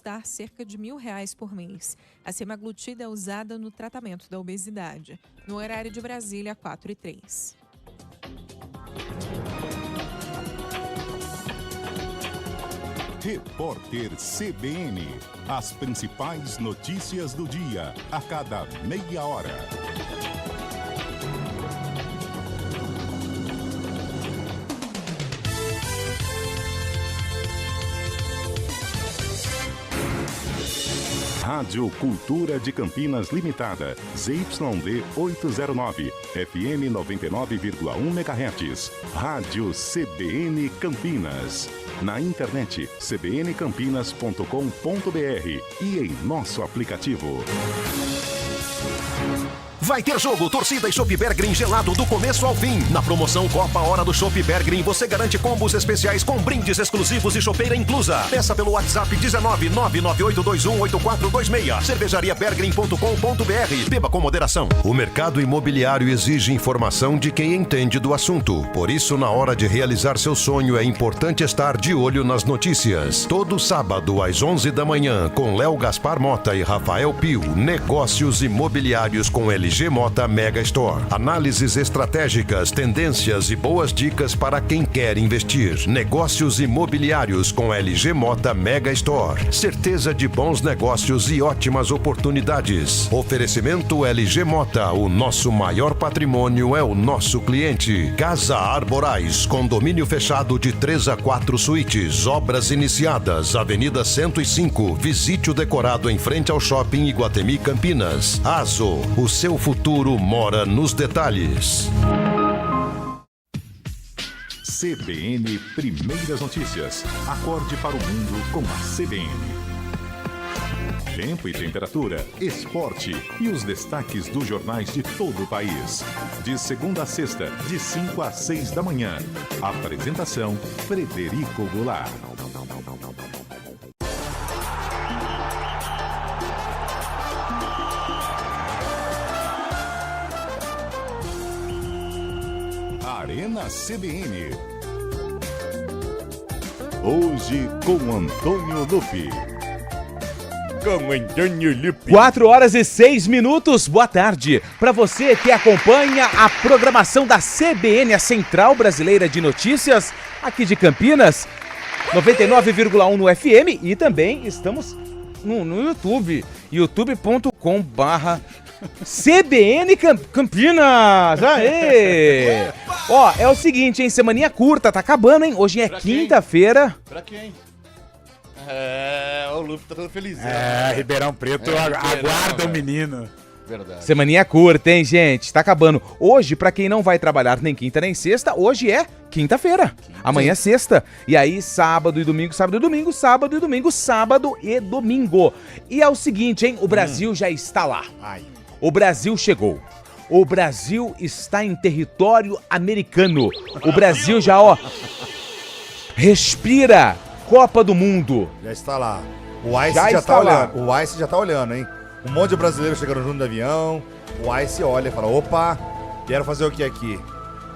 custar cerca de R$1.000 por mês. A semaglutida é usada no tratamento da obesidade. No horário de Brasília, 4h03. Repórter CBN. As principais notícias do dia, a cada meia hora. Rádio Cultura de Campinas Limitada, ZYD 809, FM 99,1 MHz. Rádio CBN Campinas. Na internet, cbncampinas.com.br e em nosso aplicativo. Vai ter jogo, torcida e Chopp Bergrin gelado do começo ao fim. Na promoção Copa Hora do Chopp Bergrin, você garante combos especiais com brindes exclusivos e chopeira inclusa. Peça pelo WhatsApp 19998218426. cervejariabergrin.com.br. Beba com moderação. O mercado imobiliário exige informação de quem entende do assunto. Por isso, na hora de realizar seu sonho, é importante estar de olho nas notícias. Todo sábado, às 11 da manhã, com Léo Gaspar Mota e Rafael Pio, negócios imobiliários com LG Mota Mega Store. Análises estratégicas, tendências e boas dicas para quem quer investir. Negócios imobiliários com LG Mota Mega Store. Certeza de bons negócios e ótimas oportunidades. Oferecimento LG Mota. O nosso maior patrimônio é o nosso cliente. Casa Arborais. Condomínio fechado de 3 a 4 suítes. Obras iniciadas. Avenida 105. Visite o decorado em frente ao Shopping Iguatemi Campinas. Azo. O seu futuro mora nos detalhes. CBN Primeiras Notícias. Acorde para o mundo com a CBN. Tempo e temperatura, esporte e os destaques dos jornais de todo o país. De segunda a sexta, de 5 às 6 da manhã. Apresentação, Frederico Goulart. Arena CBN. Hoje com Antônio Lupi. 4h06. Boa tarde. Para você que acompanha a programação da CBN, a Central Brasileira de Notícias, aqui de Campinas, 99,1 no FM, e também estamos no YouTube, youtube.com/CBN Campinas. Aê! Ó, é o seguinte, hein? Semaninha curta, tá acabando, hein? Hoje é quinta-feira. Pra quem? O Lupe tá todo feliz. Ribeirão Preto aguarda o menino. Verdade. Semaninha curta, hein, gente? Tá acabando. Hoje, pra quem não vai trabalhar nem quinta nem sexta, hoje é quinta-feira. Amanhã é sexta. E aí, sábado e domingo, sábado e domingo, sábado e domingo, sábado e domingo. E é o seguinte, hein? O Brasil já está lá. O Brasil chegou. O Brasil está em território americano. O Brasil já, respira Copa do Mundo. Já está lá. O Ice já tá olhando. O Ice já tá olhando, hein? Um monte de brasileiros chegando junto do avião. O Ice olha e fala, opa, quero fazer o que aqui?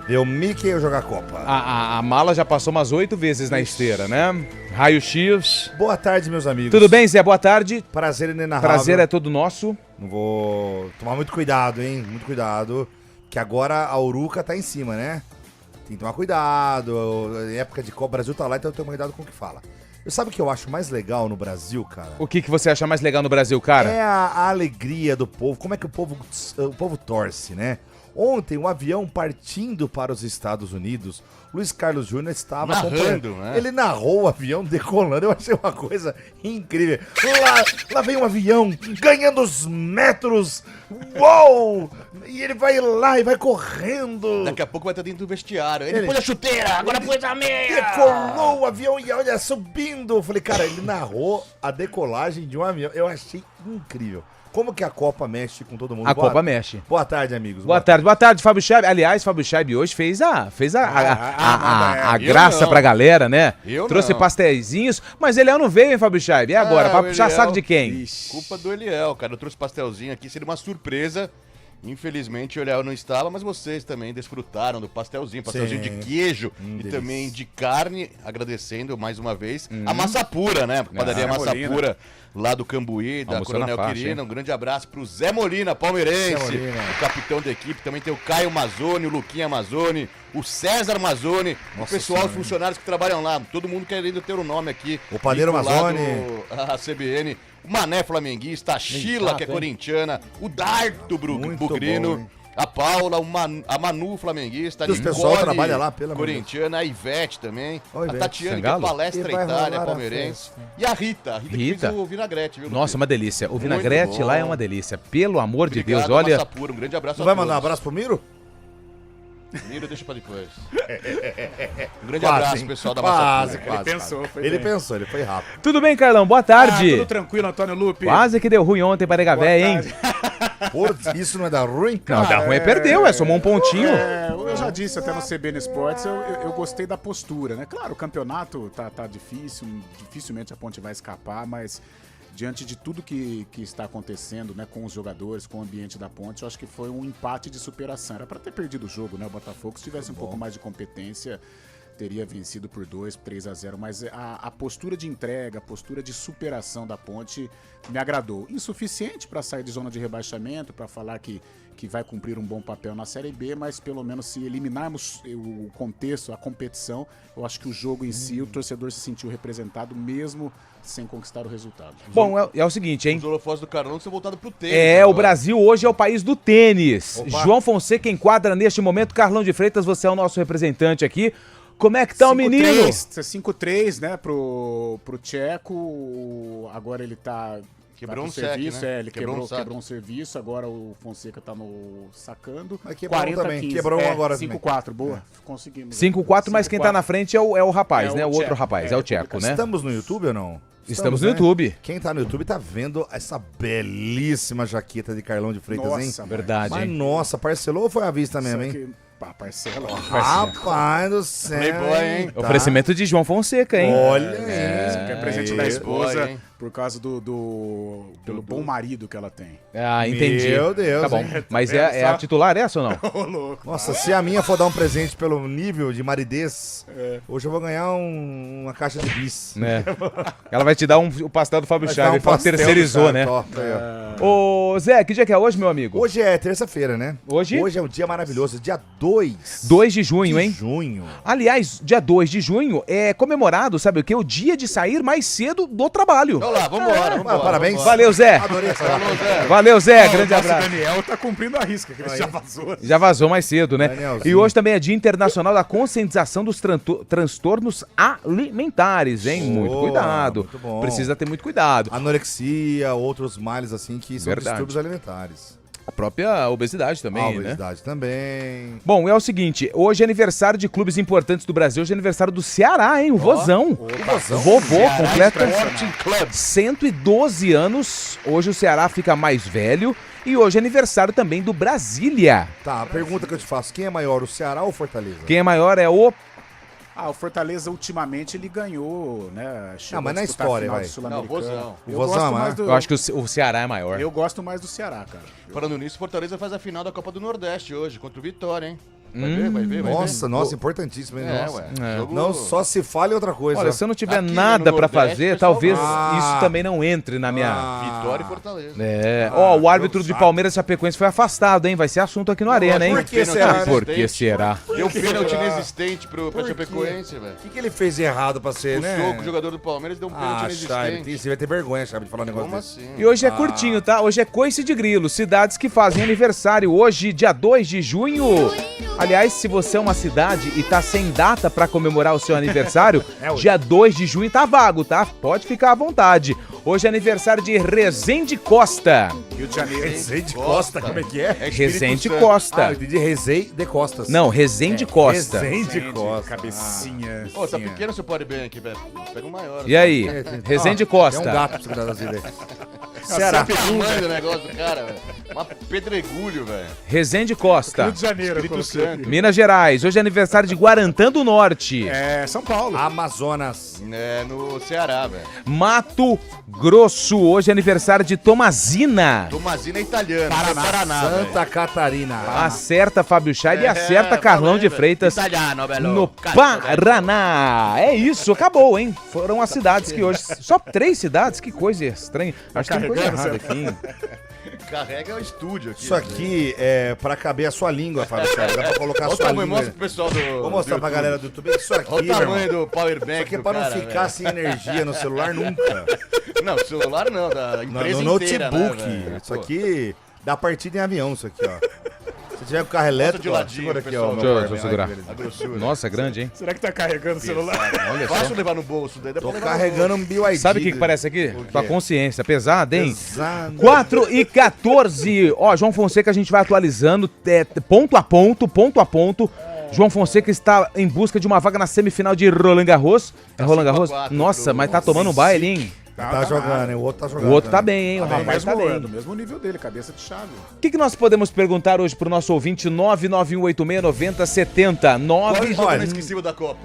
Ver o Mickey ou jogar Copa? A mala já passou umas 8 vezes na esteira, né? Raio-X. Boa tarde, meus amigos. Tudo bem, Zé? Boa tarde. Prazer inenarrável. Prazer é todo nosso. Não vou tomar muito cuidado, hein? Muito cuidado. Que agora a Uruca tá em cima, né? Tem que tomar cuidado. Em época de Copa, o Brasil tá lá, então tem que tomar cuidado com o que fala. Sabe o que eu acho mais legal no Brasil, cara? O que você acha mais legal no Brasil, cara? É a alegria do povo. Como é que o povo torce, né? Ontem, um avião partindo para os Estados Unidos, Luiz Carlos Júnior estava narrando, né? Ele narrou o avião decolando, eu achei uma coisa incrível. Lá vem um avião ganhando os metros, uou! E ele vai lá e vai correndo. Daqui a pouco vai estar dentro do vestiário. Ele pôs a chuteira, agora pôs a meia. Decolou o avião e olha, subindo. Eu falei, cara, ele narrou a decolagem de um avião. Eu achei incrível. Como que a Copa mexe com todo mundo? A Copa mexe. Boa tarde, amigos. Boa tarde, Fábio Scheib. Aliás, Fábio Scheib hoje fez a graça pra galera, né? Trouxe pastelzinhos, mas Eliel não veio, hein, Fábio Scheib? E agora? Pra puxar saco de quem? Culpa do Eliel, cara. Eu trouxe pastelzinho aqui, seria uma surpresa. Infelizmente o Léo não estava, mas vocês também desfrutaram do pastelzinho de queijo e também de carne, agradecendo mais uma vez a Massa Pura, né? Padaria Massa Pura, lá do Cambuí, da Coronel Quirino. Um grande abraço pro Zé Molina, palmeirense, o capitão da equipe. Também tem o Caio Mazzoni, o Luquinha Mazzoni, o César Mazzoni, o pessoal, os funcionários que trabalham lá. Todo mundo querendo ter o nome aqui. O Padeiro Mazzoni. A CBN. O Mané flamenguista, a Sheila, que é corintiana, o Dardo Bugrino, bom, a Paula, a Manu flamenguista, a Nicole, pessoal trabalha lá, pela corintiana, a Ivete também, Ivete. A Tatiane, que é palestra Itália, palmeirense, e a Rita que fez o vinagrete, viu? Nossa, uma delícia. O vinagrete lá é uma delícia. Pelo amor de Deus, Obrigado, olha. Massapura, um grande abraço Não vai mandar um abraço pro Miro? Miro, deixa pra depois. Um grande abraço, pessoal da Massapura. Ele pensou, ele foi rápido. Tudo bem, Carlão? Boa tarde. Tudo tranquilo, Antônio Lupe. Quase que deu ruim ontem para Nega Véia, hein? Por isso não é dar ruim? Não, dá ruim perdeu, somou um pontinho. Eu já disse até no CBN Esportes, eu gostei da postura, né? Claro, o campeonato tá difícil, dificilmente a Ponte vai escapar, mas diante de tudo que está acontecendo, né, com os jogadores, com o ambiente da Ponte, eu acho que foi um empate de superação. Era para ter perdido o jogo, né? O Botafogo, se tivesse um pouco mais de competência, teria vencido por 2-3-0, mas a postura de entrega, a postura de superação da Ponte me agradou. Insuficiente para sair de zona de rebaixamento, para falar que vai cumprir um bom papel na Série B, mas pelo menos se eliminarmos o contexto, a competição, eu acho que o jogo em si, o torcedor se sentiu representado mesmo sem conquistar o resultado. Bom, é o seguinte, hein? Os holofotes do Carlão são voltados pro tênis. O Brasil hoje é o país do tênis. Opa. João Fonseca enquadra neste momento. Carlão de Freitas, você é o nosso representante aqui. Como é que tá o menino? 5-3, né, pro Tcheco. Agora ele tá... Quebrou um serviço, né? Ele quebrou um serviço, agora o Fonseca tá no sacando. Mas quebrou 40, também, 15. Quebrou um agora 5-4, boa, conseguimos. 5-4, mas quem tá na frente é o rapaz, né? O outro rapaz, é o Tcheco, né? Estamos no YouTube ou não? Estamos no YouTube. Quem tá no YouTube tá vendo essa belíssima jaqueta de Carlão de Freitas, nossa, hein? Verdade, mas hein? Nossa, parcelou ou foi à vista mesmo, hein? Parcela. Rapaz do céu. Playboy, hein? Tá. Oferecimento de João Fonseca, hein? Olha isso. Que é presente da esposa, hein? por causa pelo bom marido que ela tem. Ah, entendi. Meu Deus. Tá bom. Mas é a titular essa ou não? Ô, louco. Nossa, se a minha for dar um presente pelo nível de maridez, hoje eu vou ganhar uma caixa de bis. Ela vai te dar o pastel do Fábio Chaves. Ela terceirizou, né? Ô, Zé, que dia que é hoje, meu amigo? Hoje é terça-feira, né? Hoje é um dia maravilhoso, dia 2. 2 de junho, hein? Junho. Aliás, dia 2 de junho é comemorado, sabe o quê? O dia de sair mais cedo do trabalho. Vamos lá, vambora. Parabéns. Vambora. Valeu, Zé. Adorei essa Valeu, Zé. Grande abraço. O Daniel tá cumprindo a risca, que ele já vazou. Já vazou mais cedo, né? Danielzinho. E hoje também é Dia Internacional da Conscientização dos transtornos alimentares, hein? Muito cuidado. Muito bom. Precisa ter muito cuidado. Anorexia, outros males assim que são distúrbios alimentares. A própria obesidade também, A obesidade também. Bom, é o seguinte, hoje é aniversário de clubes importantes do Brasil, hoje é aniversário do Ceará, hein? O Vozão. O vovô completa 112 anos. Hoje o Ceará fica mais velho e hoje é aniversário também do Brasília. Tá, a pergunta que eu te faço, quem é maior, o Ceará ou o Fortaleza? Quem é maior é o... o Fortaleza ultimamente ele ganhou, né? Mas na história, vai. Não, o Vozão. O Vozão, Eu acho que o Ceará é maior. Eu gosto mais do Ceará, cara. Falando nisso, Fortaleza faz a final da Copa do Nordeste hoje, contra o Vitória, hein? Vai ver. Nossa, importantíssimo, hein? Nossa. Jogo... Não só se fale outra coisa. Olha, se eu não tiver Aqui nada no pra Nordeste, fazer, pessoal, talvez isso também não entre na minha... Vitória e Fortaleza. O árbitro de Palmeiras e Chapecoense foi afastado, hein? Vai ser assunto aqui no Arena, hein? Por que será? Por que será? Deu pênalti inexistente pra Chapecoense, velho. O que ele fez de errado pra ser, né? O jogador do Palmeiras deu um pênalti inexistente. Você vai ter vergonha, sabe, de falar um negócio Como desse. assim? E hoje é curtinho, tá? Hoje é coice de grilo. Cidades que fazem aniversário hoje, dia 2 de junho. Aliás, se você é uma cidade e tá sem data pra comemorar o seu aniversário, dia 2 de junho tá vago, tá? Pode ficar à vontade. Hoje é aniversário de Rezende Costa. Rio de Janeiro. Rezende Costa, como é que é? Rezende Costa. De Rezende de Costas. Não, Rezende Costa. Rezende Costa. Cabecinha. Ô, tá pequeno seu pode bem aqui, velho. Pega um maior. E aí? Rezende Costa. É um gato pra você cuidar das ideias. Ceará. Você tamanho do negócio do cara, velho. Uma pedregulho, velho. Resende Costa. Rio de Janeiro, eu Espírito coloquei. Santo. Minas Gerais. Hoje é aniversário de Guarantã do Norte. É, São Paulo. Amazonas. É, no Ceará, velho. Mato Grosso. Hoje é aniversário de Tomazina. Tomazina é italiano. Paraná, Santa Catarina. Acerta Fábio Scheid e acerta Carlão de Freitas Italiano, velho. no Paraná. É isso, acabou, hein? Foram as cidades que hoje... Só 3 cidades? Que coisa estranha. Acho que tem coisa errada aqui, hein? Carrega o estúdio aqui. Isso aqui é pra caber a sua língua, Fábio Scheid. Dá pra colocar a Olha o sua tamanho, língua. mostra pro pessoal do... Vou mostrar pra galera do YouTube. Isso aqui, Olha o meu tamanho irmão. do powerbank Isso aqui é do pra não cara, ficar velho. sem energia no celular nunca. Não, celular não, da empresa No inteira, notebook. né, velho? Isso Pô. aqui dá partida em avião, isso aqui, ó. Se tiver com carro elétrico, de ó, ladinho, segura aqui, pessoal. ó. Deixa eu powerbank. segurar. Ai, que beleza. A grossura. Nossa, é grande, hein? Será que tá carregando o celular? Olha só. Fácil levar no bolso, daí dá Tô pra levar no carregando um BYD. Sabe o que parece aqui? Tua consciência. Pesada, hein? Pesado. 4h14. Ó, João Fonseca, a gente vai atualizando ponto a ponto. João Fonseca está em busca de uma vaga na semifinal de Roland Garros. É Roland Garros? 5-4 Nossa, pro- mas tá tomando um baile, hein? Tá jogando, hein? O outro tá jogando. O outro tá também. bem, hein? O É do rapaz tá mesmo, bem. do mesmo nível dele, cabeça de chave. O que nós podemos perguntar hoje pro nosso ouvinte? 991869070. Qual é o jogo Olha, inesquecível da Copa?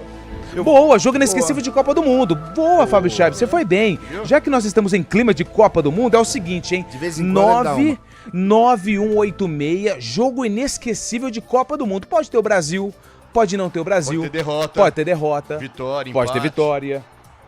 Boa, jogo inesquecível de Copa do Mundo. Boa, Fábio Scheid, você foi bem. Já que nós estamos em clima de Copa do Mundo, é o seguinte, hein? De vez em quando ele dá uma. 99186, jogo inesquecível de Copa do Mundo. Pode ter o Brasil, pode não ter o Brasil. Pode ter derrota. Pode ter derrota. Vitória, Pode ter empate. vitória.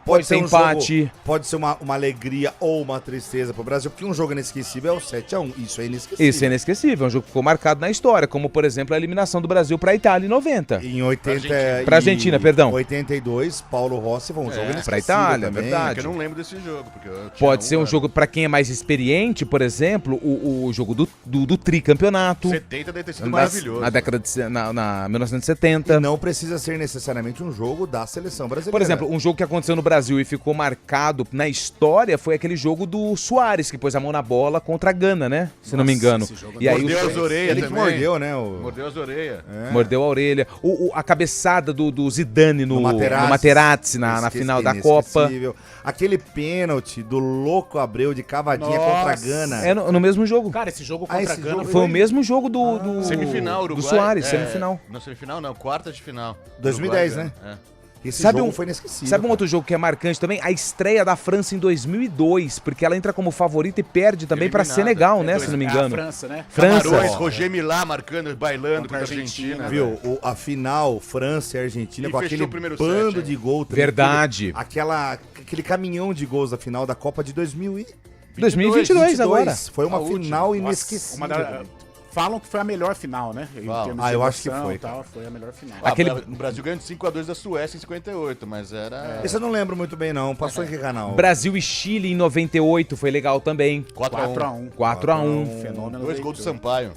Pode ter um empate. jogo- pode ser uma alegria ou uma tristeza pro Brasil, porque um jogo inesquecível é o 7-1. Isso é inesquecível. Esse é inesquecível, é um jogo que ficou marcado na história, como por exemplo a eliminação do Brasil para a Itália em 90. Em 80 Pra Argentina, perdão. 82, Paulo Rossi foi um jogo inesquecível pra Itália, também. verdade. Porque eu não lembro desse jogo. Porque eu tinha Pode ser um ano. jogo para quem é mais experiente, por exemplo, o jogo do tricampeonato. 70 deve ter sido Mas maravilhoso. na década de na E 1970. não precisa ser necessariamente um jogo da seleção brasileira. Por exemplo, um jogo que aconteceu no Brasil e ficou marcado na história foi aquele jogo do Soares, que pôs a mão na bola contra a Gana, né? Se não me engano. esse jogo E aí Mordeu o- as orelhas ele que também. mordeu, né? Mordeu as orelhas. mordeu a orelha. A cabeçada do Zidane no Materazzi na final da Copa. Inesquecível. Aquele pênalti do louco Abreu de cavadinha Nossa. contra a Gana. É no mesmo jogo. Cara, esse jogo Ah, contra esse a Gana jogo Foi o mesmo jogo do Semifinal, Uruguai. do Soares, é, semifinal. Não, semifinal não, quarta de final. 2010, Uruguai, né? É. Esse Sabe jogo um- foi inesquecível. Sabe um cara. outro jogo que é marcante também? A estreia da França em 2002, porque ela entra como favorita e perde também para Eliminada. Senegal, né? É, Se não me É a engano. França, né? França. Camarões, Roger Milá marcando, bailando Contra contra a a Argentina. Argentina, Viu? A final, França e Argentina, E com fechou aquele o primeiro bando set, de hein? gol. também, Verdade. aquele caminhão de gols da final da Copa de 2022 agora. Foi uma A última. final Nossa, inesquecível. uma da- Falam que foi a melhor final, né? Em Falam. termos Ah, de eu acho que emoção foi, e tal, foi a melhor final. Aquele- O Brasil ganhou de 5-2 da Suécia em 58, mas era... Esse eu não lembro muito bem, não. Passou em que canal? Brasil e Chile em 98 foi legal também. 4-1. 4x1. Fenômeno. 2 gols do Sampaio.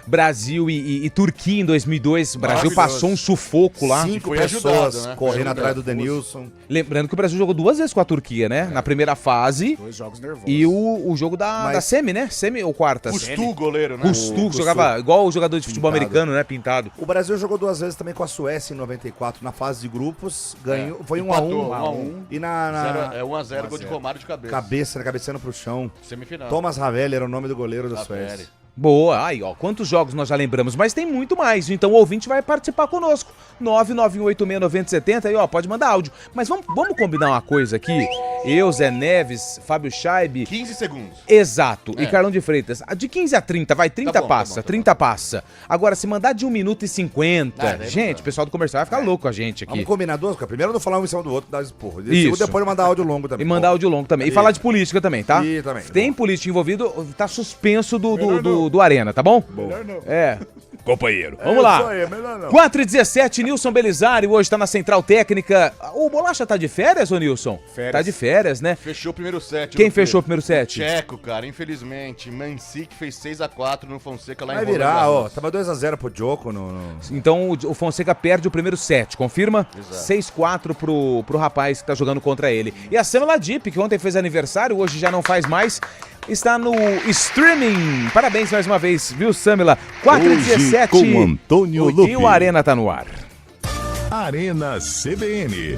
Brasil e Turquia em 2002. O Brasil Maravilhoso. passou um sufoco lá. 5 foi pessoas ajudado, né? correndo Foi atrás do ajudado. Denilson. Lembrando que o Brasil jogou 2 vezes com a Turquia, né? Na primeira fase 2 jogos nervosos. e o jogo da Mas- semi, né? Semi ou quartas? Custu, goleiro, né? Custu, que jogava igual o jogador de futebol Pintado. americano, né? Pintado. O Brasil jogou 2 vezes também com a Suécia em 94, na fase de grupos. Ganhou, foi 1-1. Empatou, 1-1. E na 1-0, gol de Romário de cabeça. cabeceando pro chão. Semifinal. Thomas Ravelli era o nome do goleiro da Ravelli. Suécia. Boa, aí ó, quantos jogos nós já lembramos, mas tem muito mais, então o ouvinte vai participar conosco, 991869070, aí ó, pode mandar áudio, mas vamos combinar uma coisa aqui, eu, Zé Neves, Fábio Scheid, 15 segundos. exato, e É. Carlão de Freitas, de 15 a 30, vai, 30 Tá bom, passa, tá bom, tá 30 passa, agora se mandar de 1 minuto e 50, Ah, daí não gente, dá. o pessoal do comercial vai ficar louco com a gente aqui. Vamos combinar duas coisas. Primeiro não falar um em cima do outro, dar esporro. Isso. Segundo, depois mandar áudio longo também. E mandar áudio longo também. E E- falar de política também, tá? E também. Tem política envolvido, tá suspenso do Arena, tá bom? Melhor não. É. Companheiro. Vamos lá. Isso aí, melhor não. 4h17, Nilson Belisário hoje tá na Central Técnica. O Bolacha tá de férias, ô Nilson? Férias. Tá de férias, né? Fechou o primeiro set. Quem viu, fechou o Pedro? primeiro set? Tcheco, cara, infelizmente. Mancic fez 6-4 no Fonseca lá Vai em Roland virar, ó. Garros. Tava 2-0 pro Djoko no... Então o Fonseca perde o primeiro set, confirma? Exato. 6-4 pro rapaz que tá jogando contra ele. E a Samela Ladip, que ontem fez aniversário, hoje já não faz mais, está no streaming. Parabéns mais uma vez, viu, Samela? 4h17. com Antônio o Lupi. E o Arena tá no ar. Arena CBN.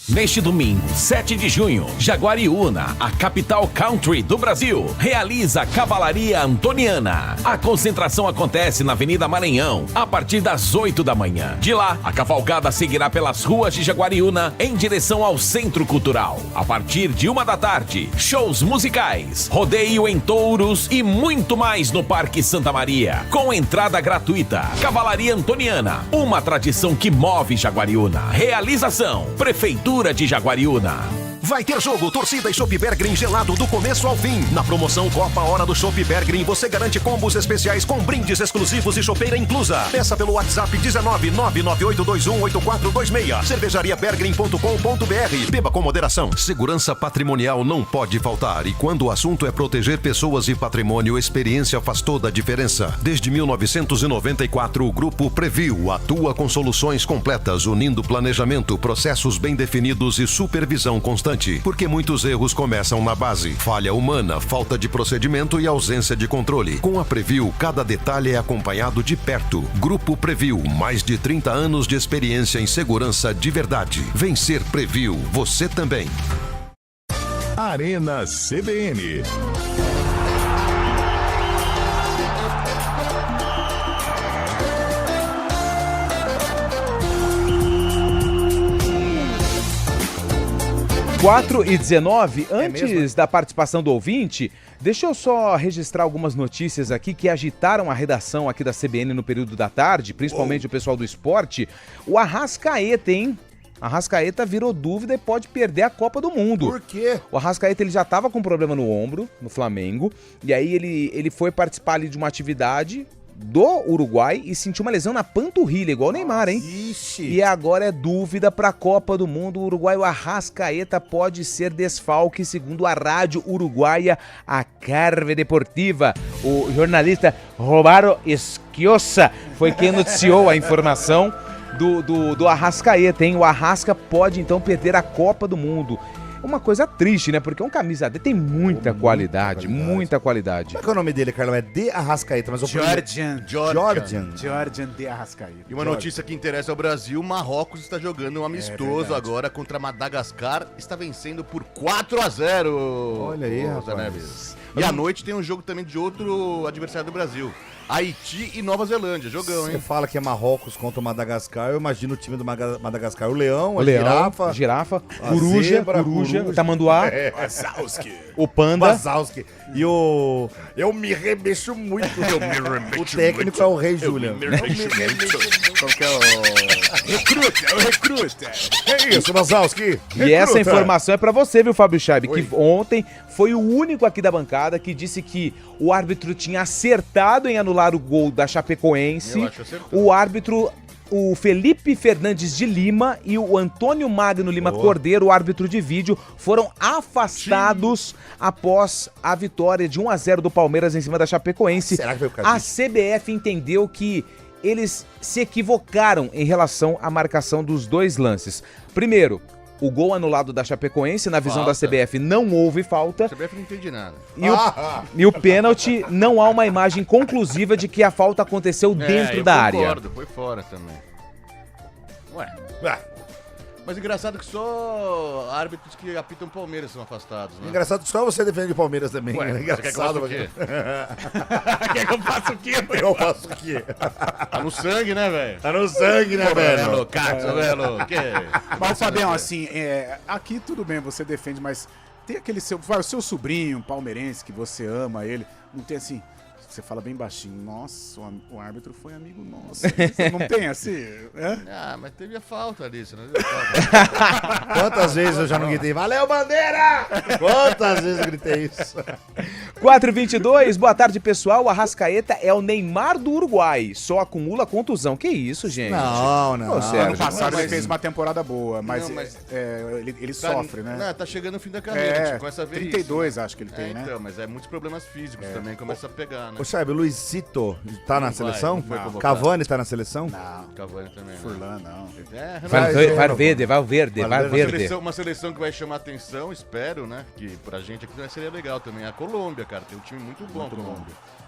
Neste domingo, 7 de junho, Jaguariúna, a capital country do Brasil, realiza a Cavalaria Antoniana. A concentração acontece na Avenida Maranhão, a partir das 8 da manhã. De lá, a cavalgada seguirá pelas ruas de Jaguariúna em direção ao Centro Cultural. A partir de 1 da tarde, shows musicais, rodeio em touros e muito mais no Parque Santa Maria, com entrada gratuita. Cavalaria Antoniana, uma tradição que move Jaguariúna. Realização, Prefeitura de Jaguariúna. Vai ter jogo, torcida e Chopp Bergrin gelado do começo ao fim. Na promoção Copa Hora do Chopp Bergrin, você garante combos especiais com brindes exclusivos e chopeira inclusa. Peça pelo WhatsApp 19998218426. cervejariabergrin.com.br. Beba com moderação. Segurança patrimonial não pode faltar. E quando o assunto é proteger pessoas e patrimônio, experiência faz toda a diferença. Desde 1994, o Grupo Preview atua com soluções completas, unindo planejamento, processos bem definidos e supervisão constante. Porque muitos erros começam na base. Falha humana, falta de procedimento e ausência de controle. Com a Preview, cada detalhe é acompanhado de perto. Grupo Preview, mais de 30 anos de experiência em segurança de verdade. Vencer Preview, você também. Arena CBN. Quatro e 19, antes da participação do ouvinte, deixa eu só registrar algumas notícias aqui que agitaram a redação aqui da CBN no período da tarde, principalmente o pessoal do esporte. O Arrascaeta, hein? Arrascaeta virou dúvida e pode perder a Copa do Mundo. Por quê? O Arrascaeta ele já estava com problema no ombro, no Flamengo, e aí ele foi participar ali de uma atividade do Uruguai e sentiu uma lesão na panturrilha, igual o Neymar, hein? Ixi. E agora é dúvida para a Copa do Mundo. O uruguaio Arrascaeta pode ser desfalque, segundo a rádio uruguaia, a Carve Deportiva. O jornalista Roberto Esquiosa foi quem noticiou a informação do Arrascaeta, hein? O Arrasca pode então perder a Copa do Mundo. Uma coisa triste, né? Porque um camisa dele tem muita qualidade. Muita qualidade. Qual é o nome dele, Carlão? É de Arrascaeta, mas o Georgian de Arrascaeta. E uma notícia que interessa ao Brasil, Marrocos está jogando um amistoso agora contra Madagascar, está vencendo por 4-0. Olha aí, rapaz. Neves. E à noite tem um jogo também de outro adversário do Brasil. Haiti e Nova Zelândia, jogão, hein? Você fala que é Marrocos contra o Madagascar, eu imagino o time do Madagascar. O leão, girafa, coruja, tamanduá, o panda. Wazowski. E o... Eu me remexo muito. O técnico é o Rei Julian. Qual que é o... Recruta. É isso, Wazowski. E essa informação é pra você, viu, Fábio Chaib? Que ontem foi o único aqui da bancada que disse que o árbitro tinha acertado em anular o gol da Chapecoense. Eu acho acertado. O árbitro, o Felipe Fernandes de Lima e o Antônio Magno Lima Cordeiro, o árbitro de vídeo, foram afastados após a vitória de 1-0 do Palmeiras em cima da Chapecoense. Será que foi por causa A CBF entendeu que eles se equivocaram em relação à marcação dos dois lances. Primeiro, o gol anulado da Chapecoense, na visão da CBF, não houve falta. A CBF não entende nada. E o pênalti, não há uma imagem conclusiva de que a falta aconteceu dentro da área. Concordo, foi fora também. Ué. Mas engraçado que só árbitros que apitam Palmeiras são afastados, né? Engraçado que só você defende o Palmeiras também. Ué, engraçado. Quer que eu faça o quê? Eu faço o quê? Tá no sangue, né, velho? Tá no sangue, né, velho? Velho. Mas, Fabião, assim, aqui tudo bem, você defende, mas tem aquele o seu sobrinho palmeirense que você ama ele, não tem assim... Você fala bem baixinho, nossa, o árbitro foi amigo nosso. Você não tem assim? Ah, mas teve a falta disso, né? Quantas vezes eu já não gritei, valeu, bandeira! Quantas vezes eu gritei isso? 4h22, boa tarde, pessoal. O Arrascaeta é o Neymar do Uruguai, só acumula contusão. Que isso, gente? Não. Ano passado ele fez uma temporada boa, mas, ele tá, sofre, né? Não, tá chegando no fim da carreira, começa a ver 32 isso, né? acho que ele tem, né? Então, mas muitos problemas físicos também, começa a pegar, né? Ô, Chaib, o Luizito tá na seleção? Não. Cavani tá na seleção? Não. Cavani também. Furlan, não. Valverde. Uma seleção que vai chamar atenção, espero, né? Que pra gente aqui seria legal também. A Colômbia, cara, tem um time muito bom.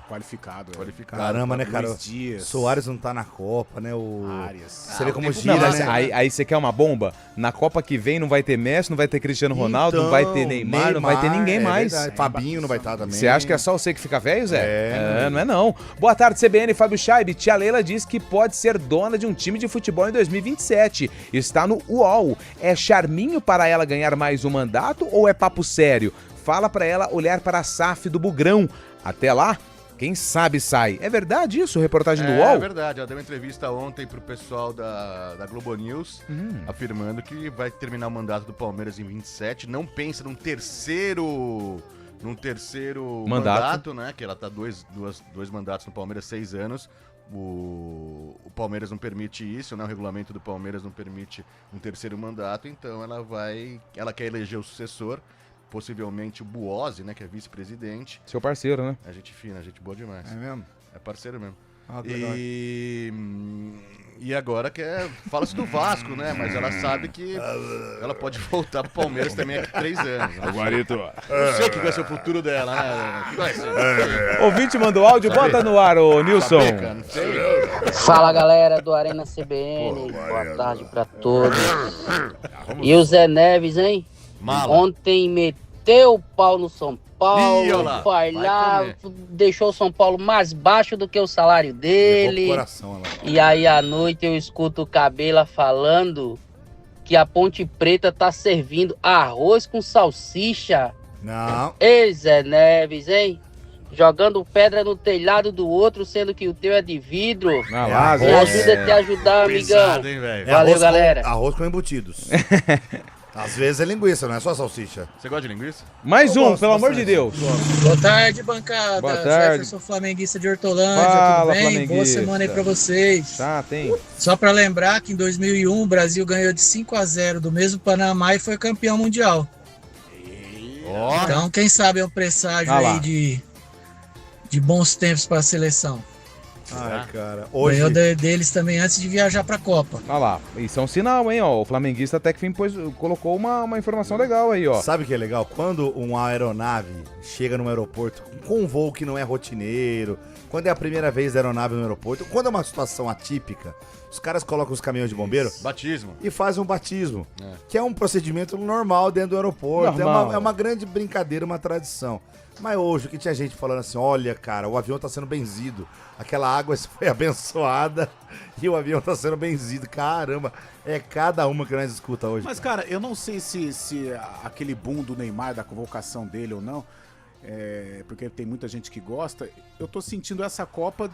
Qualificado. Caramba, né, cara? Luiz Dias. Soares não tá na Copa, né? O Arias. Você vê como Não, gira, mas né? aí você quer uma bomba? Na Copa que vem não vai ter Messi, não vai ter Cristiano Ronaldo, não vai ter Neymar, não vai ter ninguém mais. Verdade. Fabinho não vai estar também. Você acha que é só você que fica velho, Zé? Não é não. Boa tarde, CBN, Fábio Scheib. Tia Leila diz que pode ser dona de um time de futebol em 2027. Está no UOL. É charminho para ela ganhar mais um mandato ou é papo sério? Fala para ela olhar para a SAF do Bugrão. Até lá, quem sabe sai. É verdade isso, reportagem do UOL? É verdade, ela deu uma entrevista ontem pro pessoal da Globo News, afirmando que vai terminar o mandato do Palmeiras em 27, não pensa num terceiro mandato, né? Que ela tá dois mandatos no Palmeiras, 6 anos. O Palmeiras não permite isso, né? O regulamento do Palmeiras não permite um terceiro mandato, então ela quer eleger o sucessor. Possivelmente o Buozzi, né, que é vice-presidente. Seu parceiro, né? É gente fina, gente boa demais. É mesmo? É parceiro mesmo. Ah, que legal. E agora fala-se do Vasco, né? Mas ela sabe que ela pode voltar pro Palmeiras também daqui a 3 anos. Né? Guarito. Não sei o que vai ser o futuro dela, né? O que vai ser? Ouvinte mandou áudio, bota no ar, ô Nilson. Saber, cara, não sei. Fala, galera do Arena CBN. Boa tarde pra todos. E o Zé Neves, hein? Mala. Ontem meteu o pau no São Paulo, Ih, olha lá, foi vai lá, comer. deixou o São Paulo mais baixo do que o salário Levou dele. pro coração, ela. E aí à noite eu escuto o Cabela falando que a Ponte Preta tá servindo arroz com salsicha. Não. Ei, Zé Neves, hein? Jogando pedra no telhado do outro, sendo que o teu é de vidro. Ah, lá, Me Zé. ajuda a te ajudar, amigão. Pesado, hein, velho? Valeu, arroz galera. Arroz com embutidos. Às vezes é linguiça, não é só salsicha. Você gosta de linguiça? Mais Eu um, gosto pelo amor de bastante. Deus. Boa tarde, bancada. Boa tarde. Jefferson Flamenguista de Hortolândia, Fala, tudo bem? Boa flamenguista. semana aí pra vocês. Tá, tem. Só pra lembrar que em 2001 o Brasil ganhou de 5-0 do mesmo Panamá e foi campeão mundial. Ó, Então, quem sabe é um presságio Ah lá. aí de bons tempos pra seleção. Ai, cara. Hoje, Ganhou deles também antes de viajar pra Copa. Olha lá, isso é um sinal, hein, ó. O flamenguista até que fim colocou uma informação legal aí, ó. sabe o que é legal? Quando uma aeronave chega num aeroporto com um voo que não é rotineiro, quando é a primeira vez da aeronave no aeroporto, quando é uma situação atípica, os caras colocam os caminhões de bombeiro batismo. e fazem um batismo, que é um procedimento normal dentro do aeroporto. Normal. É uma grande brincadeira, uma tradição. Mas hoje, o que tinha gente falando assim, olha, cara, o avião tá sendo benzido. Aquela água foi abençoada e o avião tá sendo benzido. Caramba, é cada uma que nós escuta hoje. Mas, cara, eu não sei se aquele boom do Neymar, da convocação dele ou não, porque tem muita gente que gosta, eu tô sentindo essa Copa,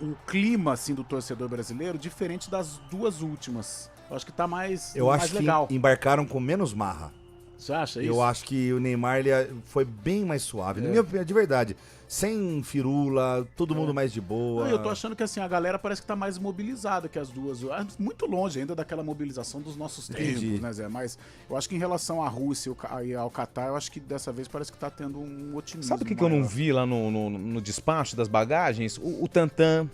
um clima, assim, do torcedor brasileiro diferente das duas últimas. Eu acho que tá mais Eu mais acho legal. que embarcaram com menos marra. Você acha isso? Eu acho que o Neymar ele foi bem mais suave. Na minha opinião, de verdade. Sem firula, todo mundo mais de boa. Não, eu tô achando que assim, a galera parece que tá mais mobilizada que as duas. Muito longe ainda daquela mobilização dos nossos Entendi. tempos, né, Zé? Mas eu acho que em relação à Rússia e ao Catar, eu acho que dessa vez parece que tá tendo um otimismo. Sabe o que eu não vi lá no despacho das bagagens? O Tantan,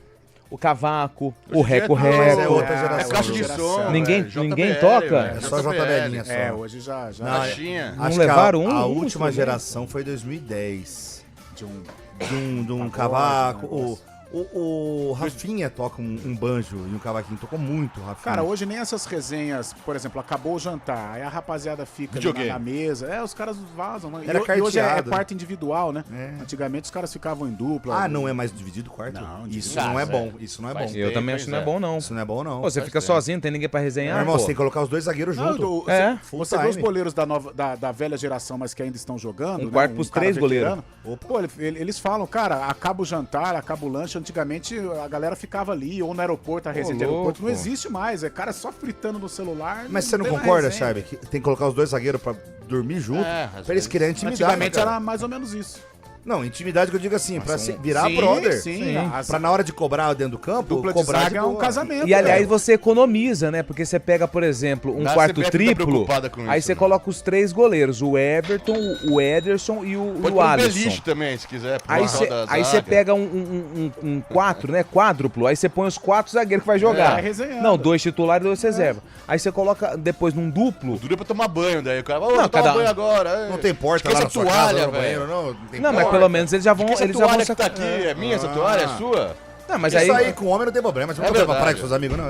o Cavaco, o Hoje é Reco tudo, mas é Reco. outra geração. É caixa de geração. som. Ninguém- velho. ninguém JBL, toca? velho. É só JBL, só. É, hoje já Não, Caixinha. Acho levaram que um a última instrumento. geração foi 2010. de um De um Pagode, cavaco. negócio. O Rafinha toca um banjo e um cavaquinho. Tocou muito, o Rafinha. Cara, hoje nem essas resenhas, por exemplo, acabou o jantar, aí a rapaziada fica ali Videogame. na mesa, os caras vazam. Né? Era E hoje é carteado, né? parte individual, né? É. Antigamente os caras ficavam em dupla. Ah, não é mais dividido o quarto? Não, Isso dividido. não é Ah, bom. Isso não é bom. Faz Eu tempo, também acho que não é Zé. bom, não. Isso não é bom, não. Pô, você fica sozinho, não tem ninguém pra resenhar, Meu irmão, pô. você tem que colocar os dois zagueiros Não, juntos. você vê os goleiros da velha geração, mas que ainda estão jogando. Um quarto pros três veterano. Opa. Pô, eles falam, cara, acaba o jantar, acaba o lanche. Antigamente a galera ficava ali, ou no aeroporto, a resenha de aeroporto. Não louco. existe mais. É cara só fritando no celular. Mas você não tem mais concorda, resenha. Charlie, que tem que colocar os dois zagueiros pra dormir junto? É, às pra eles vezes. criarem intimidade. Antigamente cara. era mais ou menos isso. Não, intimidade que eu digo assim, pra se virar Sim, brother. sim. Pra na hora de cobrar dentro do campo, Dupla de cobrar zaga é um boa. casamento. E aliás, velho. você economiza, né? Porque você pega, por exemplo, um A quarto CBF tá triplo, preocupada com aí isso, você né? coloca os três goleiros, o Everton, o Ederson e Pode o pôr um Alisson. beliche também, se quiser. pro Aí local você da aí você zaga. pega um quatro, né? Quádruplo. Aí você põe os 4 zagueiros que vai jogar. vai resenhando. Não, 2 titulares e 2 reservas. Aí você coloca depois num duplo. Dura pra tomar banho, daí o cara vai, Não, tomar cada- banho agora. Não tem porta Esquece lá a na sua toalha, casa, no velho. banheiro, não? Não tem Não, mas porta. pelo menos eles já vão... Essa Eles já vão toalha que tá aqui, é minha essa toalha? É sua? Não, mas Isso aí... aí com homem não tem problema. Você não É foi pra verdade. praia com seus amigos, não?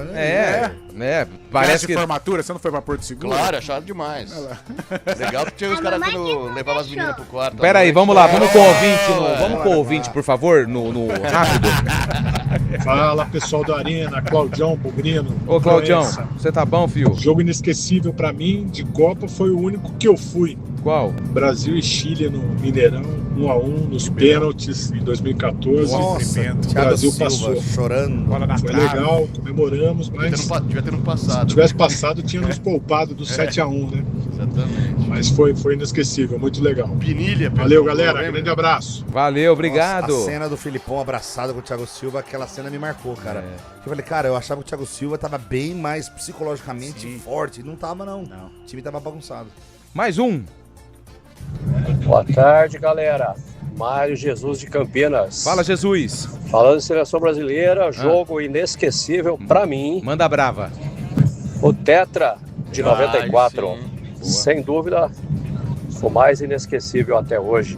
Parece de que... formatura, você não foi pra Porto Seguro? Claro, é chato demais. Legal que tinha os caras quando levavam as meninas pro quarto. Pera aí, vamos lá, vamos com o ouvinte, vamos com o ouvinte, por favor, no rápido. Fala, pessoal da Arena, Claudião, Bugrino. Ô, Claudião, você tá bom, fio? Jogo inesquecível pra mim de Copa foi o único que eu fui. Qual? Brasil e Chile no Mineirão, 1-1 nos pênaltis em 2014. Nossa, o Brasil Silva passou. chorando. Foi legal, comemoramos, mas Devia ter no passado. se tivesse passado, tinha nos poupado do 7-1, né? Exatamente. Mas foi inesquecível, muito legal. Pinilha. Valeu, galera. Grande abraço. Valeu, obrigado. Nossa, a cena do Filipão abraçado com o Thiago Silva, aquela cena me marcou, cara. Eu falei, cara, eu achava que o Thiago Silva tava bem mais psicologicamente forte. Não tava, não. O time tava bagunçado. Mais um. Boa tarde, galera. Mário Jesus de Campinas. Fala, Jesus. Falando de seleção brasileira, jogo inesquecível pra mim. Manda brava. O Tetra de 94. Sem dúvida, o mais inesquecível até hoje.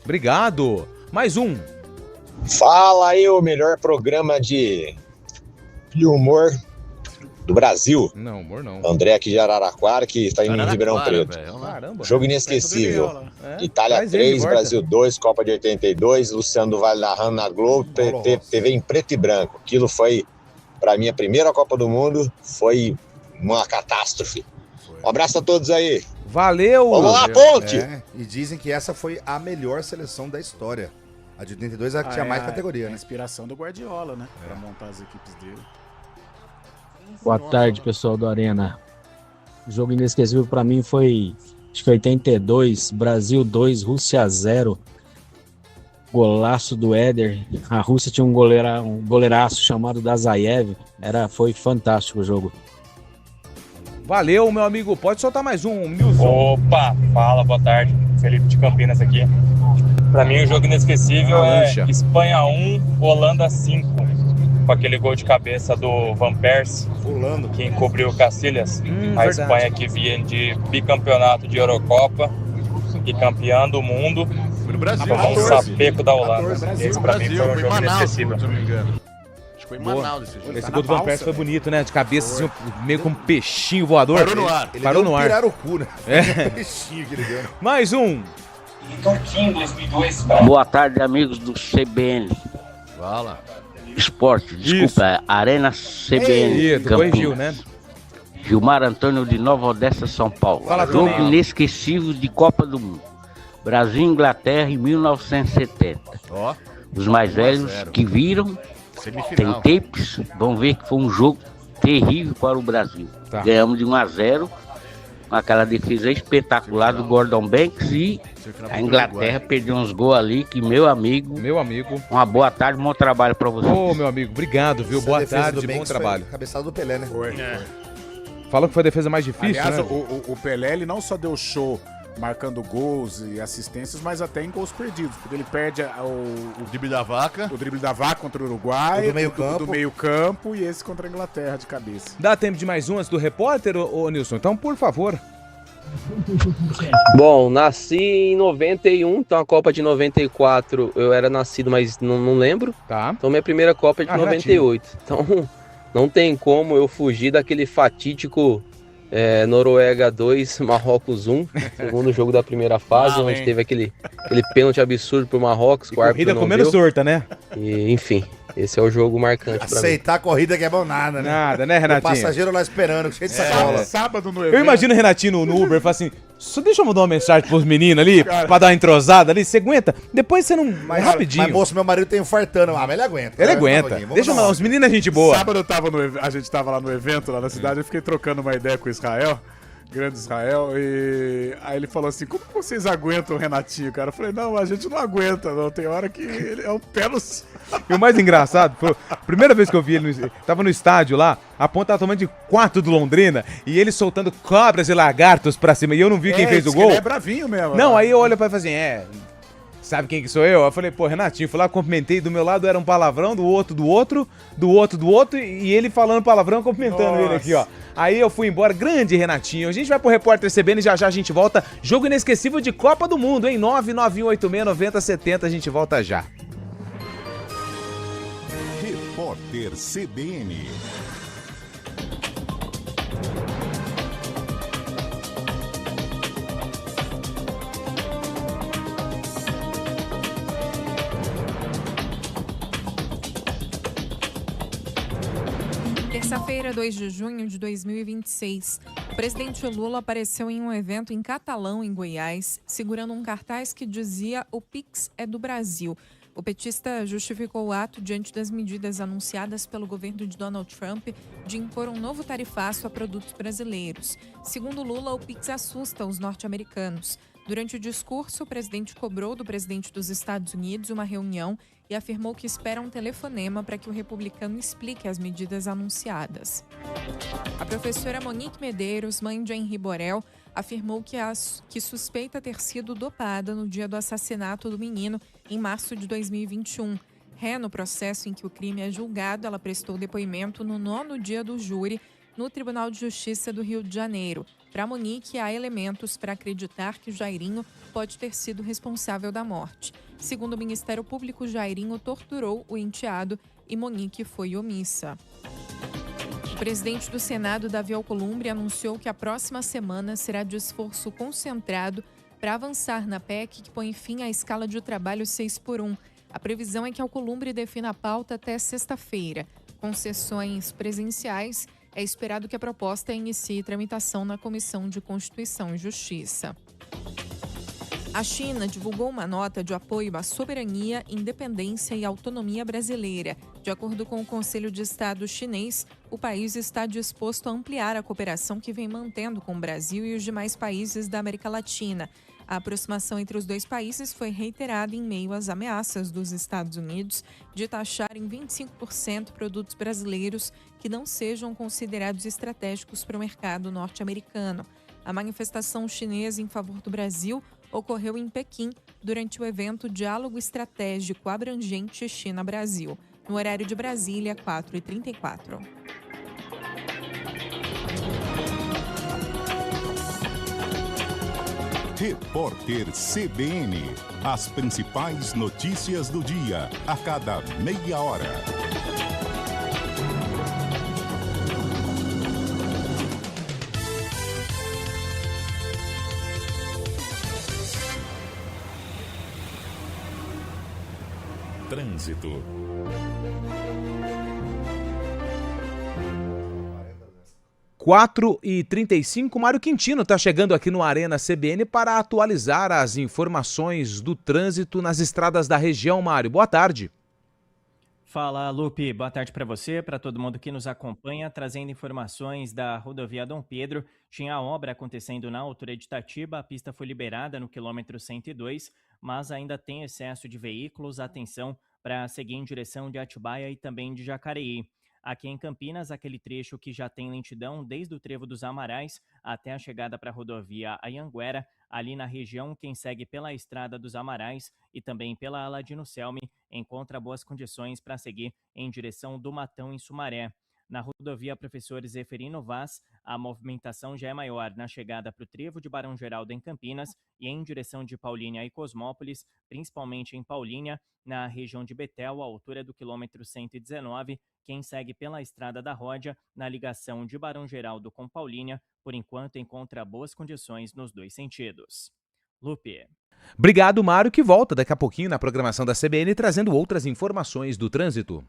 Obrigado. Mais um. Fala aí, o melhor programa de humor do Brasil. Não, humor não. André aqui de Araraquara, que está em Ribeirão Preto. Caramba. Jogo inesquecível. Itália 3, Brasil 2, Copa de 82, Luciano do Vale narrando na Globo, TV em preto e branco. Aquilo foi, para mim, a primeira Copa do Mundo, foi uma catástrofe. Um abraço a todos aí. Valeu. Vamos lá, Ponte. E dizem que essa foi a melhor seleção da história. A de 82 é a que tinha mais categoria, A né? inspiração do Guardiola, né? Pra montar as equipes dele. Boa tarde, pessoal do Arena. O jogo inesquecível para mim foi, acho que 82, Brasil 2, Rússia 0. Golaço do Éder. A Rússia tinha um goleiraço chamado Dazaev. Foi fantástico o jogo. Valeu, meu amigo. Pode soltar mais um, Nilson. Opa, fala, boa tarde. Felipe de Campinas aqui. Pra mim, o jogo inesquecível é Espanha 1, Holanda 5. Com aquele gol de cabeça do Van Persie, que encobriu o Cacilhas. A Espanha que vinha de bicampeonato de Eurocopa e campeã do mundo. Foi no Brasil. Tomou um sapeco da Holanda. Esse pra mim foi um jogo inesquecível. Se eu não me engano. Acho que foi em Manaus esse jogo. Esse gol do Van Persie foi bonito, né? De cabeça, assim, meio como um peixinho voador. Parou no ar. Parou no ar. Tiraram o cu, né? É. Peixinho que ele deu. Mais um. Boa tarde, amigos do CBN Fala. Esporte. Desculpa, é Arena CBN Tu corrigiu, Campinas. né? Gilmar Antônio de Nova Odessa, São Paulo. Fala, Jogo Toninho. inesquecível de Copa do Mundo. Brasil e Inglaterra em 1970. Ó. Os mais velhos que viram, tem tapes, vão ver que foi um jogo terrível para o Brasil. Ganhamos de 1-0, com aquela defesa espetacular do Gordon Banks, e a Inglaterra perdeu uns gols ali que, meu amigo, uma boa tarde, bom trabalho para você. Ô, meu amigo, obrigado, viu? Essa Boa defesa tarde, do bom Banks trabalho. Foi cabeçada do Pelé, né? Falam que foi a defesa mais difícil, Aliás, né? o Pelé, ele não só deu show marcando gols e assistências, mas até em gols perdidos, porque ele perde o drible da vaca. O drible da vaca contra o Uruguai, O do meio-campo. do meio-campo e esse contra a Inglaterra de cabeça. Dá tempo de mais um antes do repórter, ô Nilson? Então, por favor. Bom, nasci em 91, então a Copa de 94 eu era nascido, mas não lembro. Tá. Então minha primeira Copa é de 98. Então não tem como eu fugir daquele fatídico Noruega 2, Marrocos 1, segundo jogo da primeira fase, onde teve aquele pênalti absurdo pro Marrocos. E corrida comendo torta, né? E, enfim, esse é o jogo marcante pra mim. Aceitar a corrida que é bom nada, né? Nada, né, Renatinho? O passageiro lá esperando, cheio de sacola. Sábado no Eu imagino o Renatinho no Uber, fala assim, só deixa eu mandar uma mensagem pros meninos ali, pra dar uma entrosada ali, você aguenta? Depois você não... rapidinho. Mas, moço, meu marido tem infartando. Ah, mas ele aguenta. Ele aguenta. Deixa eu mandar, os meninos é gente boa. Sábado a gente tava lá no evento, lá na cidade, eu fiquei trocando uma ideia com o Israel, grande Israel, e aí ele falou assim, como vocês aguentam o Renatinho, cara? Eu falei, não, a gente não aguenta, não, tem hora que ele é um pé no... E o mais engraçado, foi a primeira vez que eu vi ele, tava no estádio lá, a ponta tava tomando de 4 do Londrina, e ele soltando cobras e lagartos pra cima, e eu não vi quem fez o gol. Ele é bravinho mesmo. Não, aí eu olho pra ele e falo assim, Sabe quem que sou eu? Eu falei, pô, Renatinho, fui lá, cumprimentei, do meu lado era um palavrão, do outro, e ele falando palavrão, cumprimentando ele aqui, ó. Aí eu fui embora, grande Renatinho. A gente vai pro Repórter CBN, já a gente volta. Jogo inesquecível de Copa do Mundo, hein? 991869070, a gente volta já. Repórter CBN. Terça-feira, 2 de junho de 2026, o presidente Lula apareceu em um evento em Catalão, em Goiás, segurando um cartaz que dizia "O Pix é do Brasil". O petista justificou o ato diante das medidas anunciadas pelo governo de Donald Trump de impor um novo tarifaço a produtos brasileiros. Segundo Lula, o Pix assusta os norte-americanos. Durante o discurso, o presidente cobrou do presidente dos Estados Unidos uma reunião e afirmou que espera um telefonema para que o republicano explique as medidas anunciadas. A professora Monique Medeiros, mãe de Henri Borel, afirmou que suspeita ter sido dopada no dia do assassinato do menino, em março de 2021. No processo em que o crime é julgado, ela prestou depoimento no 9º dia do júri no Tribunal de Justiça do Rio de Janeiro. Para Monique, há elementos para acreditar que Jairinho pode ter sido responsável da morte. Segundo o Ministério Público, Jairinho torturou o enteado e Monique foi omissa. O presidente do Senado, Davi Alcolumbre, anunciou que a próxima semana será de esforço concentrado para avançar na PEC que põe fim à escala de trabalho 6x1. A previsão é que Alcolumbre defina a pauta até sexta-feira. Com sessões presenciais, é esperado que a proposta inicie tramitação na Comissão de Constituição e Justiça. A China divulgou uma nota de apoio à soberania, independência e autonomia brasileira. De acordo com o Conselho de Estado chinês, o país está disposto a ampliar a cooperação que vem mantendo com o Brasil e os demais países da América Latina. A aproximação entre os dois países foi reiterada em meio às ameaças dos Estados Unidos de taxar em 25% produtos brasileiros que não sejam considerados estratégicos para o mercado norte-americano. A manifestação chinesa em favor do Brasil ocorreu em Pequim durante o evento Diálogo Estratégico Abrangente China-Brasil, no horário de Brasília, 4h34. Repórter CBN. As principais notícias do dia, a cada meia hora. Trânsito. Quatro e 35, Mário Quintino está chegando aqui no Arena CBN para atualizar as informações do trânsito nas estradas da região. Mário, boa tarde. Fala, Lupe. Boa tarde para você, para todo mundo que nos acompanha, trazendo informações da rodovia Dom Pedro. Tinha obra acontecendo na altura de Itatiba, a pista foi liberada no quilômetro 102, mas ainda tem excesso de veículos. Atenção para seguir em direção de Atibaia e também de Jacareí. Aqui em Campinas, aquele trecho que já tem lentidão desde o Trevo dos Amarais até a chegada para a rodovia Anhanguera. Ali na região, quem segue pela Estrada dos Amarais e também pela Aladino Selmi encontra boas condições para seguir em direção do Matão, em Sumaré. Na rodovia Professor Zeferino Vaz, a movimentação já é maior na chegada para o Trevo de Barão Geraldo, em Campinas, e em direção de Paulínia e Cosmópolis, principalmente em Paulínia, na região de Betel, à altura do quilômetro 119. Quem segue pela Estrada da Ródia, na ligação de Barão Geraldo com Paulínia, por enquanto encontra boas condições nos dois sentidos. Lupe. Obrigado, Mário, que volta daqui a pouquinho na programação da CBN, trazendo outras informações do trânsito.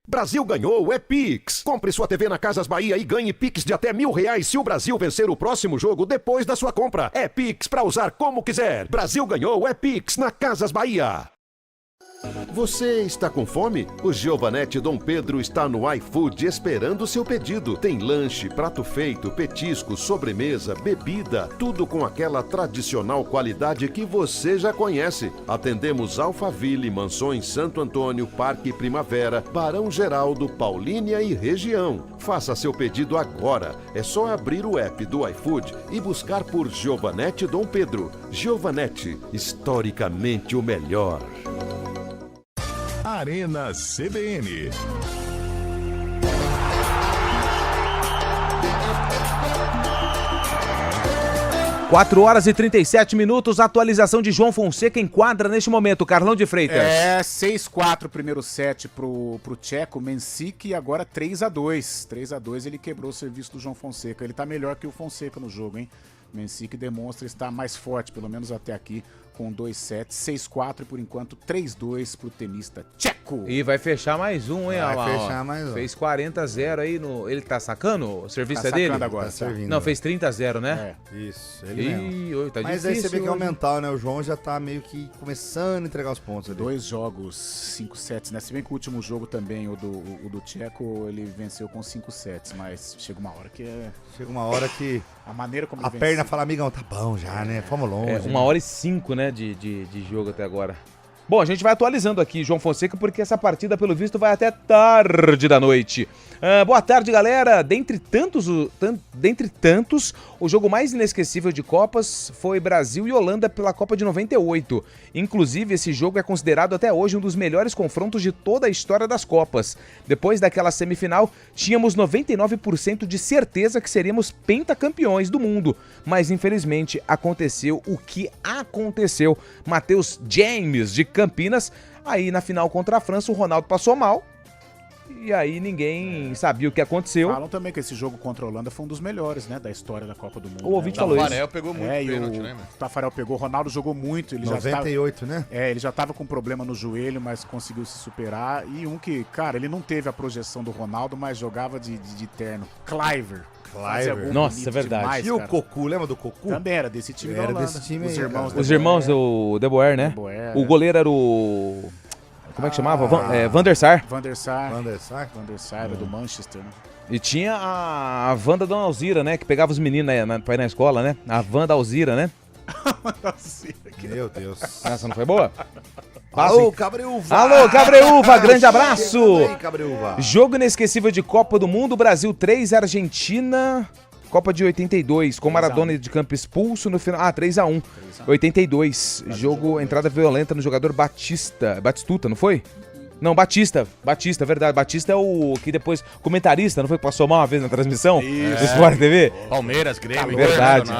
Brasil ganhou, é Pix. Compre sua TV na Casas Bahia e ganhe Pix de até R$1.000 se o Brasil vencer o próximo jogo depois da sua compra. É Pix para usar como quiser. Brasil ganhou, é Pix na Casas Bahia. Você está com fome? O Giovanetti Dom Pedro está no iFood esperando o seu pedido. Tem lanche, prato feito, petisco, sobremesa, bebida, tudo com aquela tradicional qualidade que você já conhece. Atendemos Alphaville, Mansões Santo Antônio, Parque Primavera, Barão Geraldo, Paulínia e região. Faça seu pedido agora. É só abrir o app do iFood e buscar por Giovanetti Dom Pedro. Giovanetti, historicamente o melhor. Arena CBN. Quatro horas e 37 minutos, atualização de João Fonseca enquadra neste momento, Carlão de Freitas. 6-4 primeiro set pro tcheco, Mensik, e agora 3-2. 3-2 ele quebrou o serviço do João Fonseca. Ele tá melhor que o Fonseca no jogo, hein? Mensik demonstra estar mais forte, pelo menos até aqui, com 2 sets, 6-4 e por enquanto 3-2 pro tenista tcheco. E vai fechar mais um, hein? Vai fechar mais um. Fez 40-0 aí no... Ele tá sacando? O serviço tá é dele? Agora, tá servindo. Não, fez 30-0, né? Isso, ele mesmo. Tá mas difícil, aí você vê que é o hoje. mental, né? O João já tá meio que começando a entregar os pontos ali. 2 jogos, 5 sets, né? Se bem que o último jogo também, o do tcheco, ele venceu com 5 sets, mas chega uma hora que é... Chega uma hora que a maneira como a ele perna fala, amigão, tá bom já, né? Fomos longe. 1h05, né, de jogo até agora. Bom, a gente vai atualizando aqui, João Fonseca, porque essa partida, pelo visto, vai até tarde da noite. Boa tarde, galera. Dentre tantos, o jogo mais inesquecível de Copas foi Brasil e Holanda pela Copa de 98. Inclusive, esse jogo é considerado até hoje um dos melhores confrontos de toda a história das Copas. Depois daquela semifinal, tínhamos 99% de certeza que seríamos pentacampeões do mundo. Mas, infelizmente, aconteceu o que aconteceu. Matheus James, de Campinas, aí na final contra a França, o Ronaldo passou mal. E aí ninguém sabia o que aconteceu. Falam também que esse jogo contra a Holanda foi um dos melhores, né, da história da Copa do Mundo. O ouvinte falou isso. O Tafarel pegou muito pênalti, né? O Tafarel pegou, o Ronaldo jogou muito. Ele 98, já tava, né? ele já tava com problema no joelho, mas conseguiu se superar. E um que, cara, ele não teve a projeção do Ronaldo, mas jogava de terno. Cliver. Nossa, é verdade. Demais, e o Cocu, lembra do Cocu? Também era desse time da Holanda. Desse time os irmãos Os irmãos do De Boer, né? O goleiro era o... Como é que chamava? Van der Sar. Van der Sar era do Manchester, né? E tinha a Wanda Dona Alzira, né? Que pegava os meninos pra ir na escola, né? A Wanda Alzira, né? Meu Deus. Essa não foi boa? Alô, Cabreúva! Alô, Cabreúva! Grande abraço! Aí, Cabreúva. Jogo inesquecível de Copa do Mundo, Brasil 3, Argentina... Copa de 82, com Maradona de campo expulso no final... 3-1. 82, jogo, entrada violenta no jogador Batistuta, não foi? Não, Batista, verdade. Batista é o que depois, comentarista, não foi? Passou mal uma vez na transmissão? Do Sport TV? Palmeiras, Grêmio. Verdade.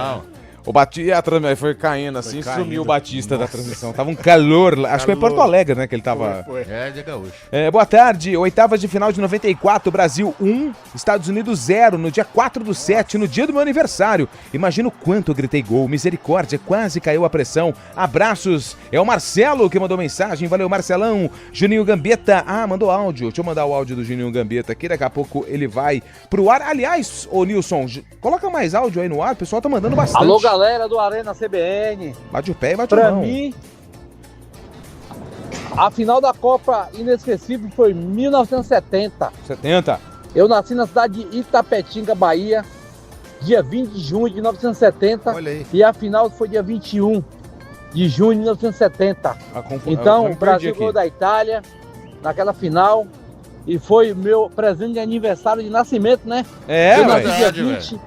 O Batista foi caindo assim, sumiu o Batista da transmissão. Tava um calor lá. Acho que foi em Porto Alegre, né, que ele tava... De gaúcho. Boa tarde, oitavas de final de 94, Brasil 1, Estados Unidos 0, no dia 4/7, no dia do meu aniversário. Imagina o quanto eu gritei gol, misericórdia, quase caiu a pressão. Abraços, é o Marcelo que mandou mensagem, valeu Marcelão. Juninho Gambetta, mandou áudio, deixa eu mandar o áudio do Juninho Gambetta aqui, daqui a pouco ele vai pro ar. Aliás, ô Nilson, coloca mais áudio aí no ar, o pessoal tá mandando bastante. Alô, galera do Arena CBN. Bate o pé e bate a mão. Pra mim, a final da Copa inesquecível foi 1970. 70? Eu nasci na cidade de Itapetinga, Bahia, dia 20 de junho de 1970. Olha aí. E a final foi dia 21 de junho de 1970. Então, o Brasil ganhou da Itália naquela final. E foi o meu presente de aniversário de nascimento, né? Eu nasci dia 20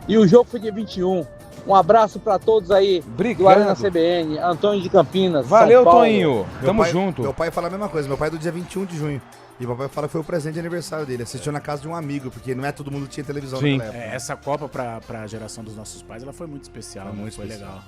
e o jogo foi dia 21. Um abraço pra todos aí. Obrigado. Do Arena CBN, Antônio de Campinas. Valeu, São Paulo. Toninho. Tamo junto. Meu pai fala a mesma coisa. Meu pai é do dia 21 de junho. E o papai fala que foi o presente de aniversário dele. Assistiu na casa de um amigo, porque não é todo mundo que tinha televisão naquela época. Essa Copa pra geração dos nossos pais, ela foi muito especial. Foi legal.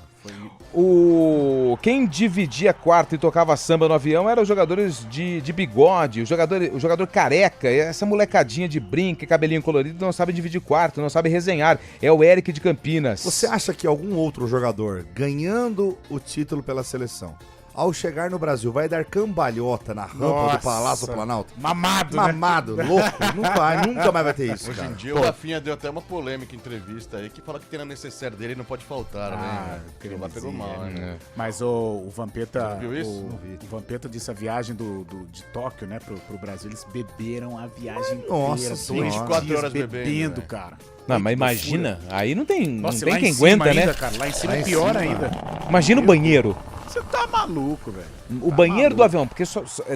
Quem dividia quarto e tocava samba no avião eram os jogadores de bigode, o jogador careca. Essa molecadinha de brinca e cabelinho colorido não sabe dividir quarto, não sabe resenhar. É o Eric de Campinas. Você acha que algum outro jogador ganhando o título pela seleção, ao chegar no Brasil, vai dar cambalhota na rampa do Palácio Planalto? Mamado, né? Louco. Não vai, nunca mais vai ter isso, Hoje cara. em dia o Rafinha deu até uma polêmica em entrevista aí, que fala que tem na necessaire dele e não pode faltar, né? Aquilo lá pegou mal, né? Mas o Vampeta... Você viu isso? O Vampeta disse a viagem de Tóquio, né, pro Brasil, eles beberam a viagem Nossa inteira. senhora. 24 horas bebendo, cara. Não, mas imagina, aí não tem, Nossa, não tem lá quem em cima aguenta, ainda, né? cara, lá em cima é pior ainda. Imagina o banheiro. Você tá maluco, velho. O banheiro do avião, porque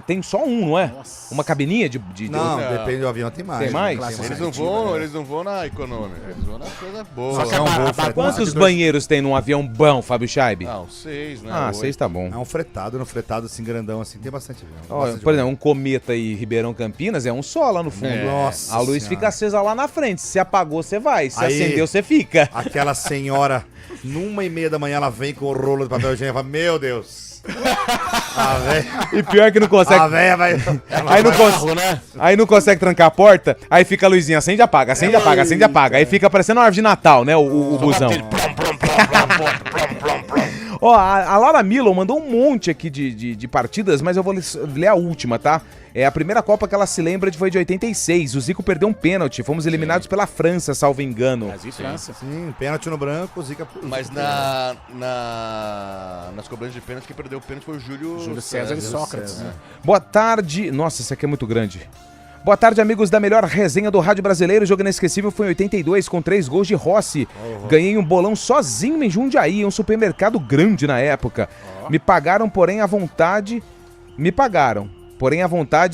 tem só um, não é? Nossa. Uma cabininha de... Não, depende do avião, tem mais. Tem mais? Eles não vão na econômica, eles vão na coisa boa. Só que é um voo fretado. Quantos banheiros tem num avião bom, Fábio Scheib? Ah, 6, né? 6 tá bom. É um fretado, no fretado assim, grandão assim, tem bastante avião. Ó, por exemplo, um Cometa e Ribeirão Campinas é um só lá no fundo. Nossa a luz senhora. fica acesa lá na frente. Se apagou, você vai. Se Aí, acendeu, você fica. Aquela senhora, 1h30 da manhã, ela vem com o rolo de papel higiênico e fala, meu Deus. A véia... E pior que não consegue. A véia vai... Aí não consegue trancar a porta, aí fica a luzinha, acende e apaga, acende e apaga, acende e apaga. Aí fica parecendo uma árvore de Natal, né? O busão. Ó, a Laura Milo mandou um monte aqui de partidas, mas eu vou ler a última, tá? A primeira Copa que ela se lembra foi de 86. O Zico perdeu um pênalti. Fomos eliminados pela França, salvo engano. Brasil e França. Sim, pênalti no branco, o Zica... Mas nas cobranças de pênalti, quem perdeu o pênalti foi o Júlio César e Sócrates. Boa tarde. Nossa, esse aqui é muito grande. Boa tarde, amigos da melhor resenha do rádio brasileiro. O jogo inesquecível foi em 82, com 3 gols de Rossi. Ganhei um bolão sozinho em Jundiaí, um supermercado grande na época. Me pagaram, porém, a vontade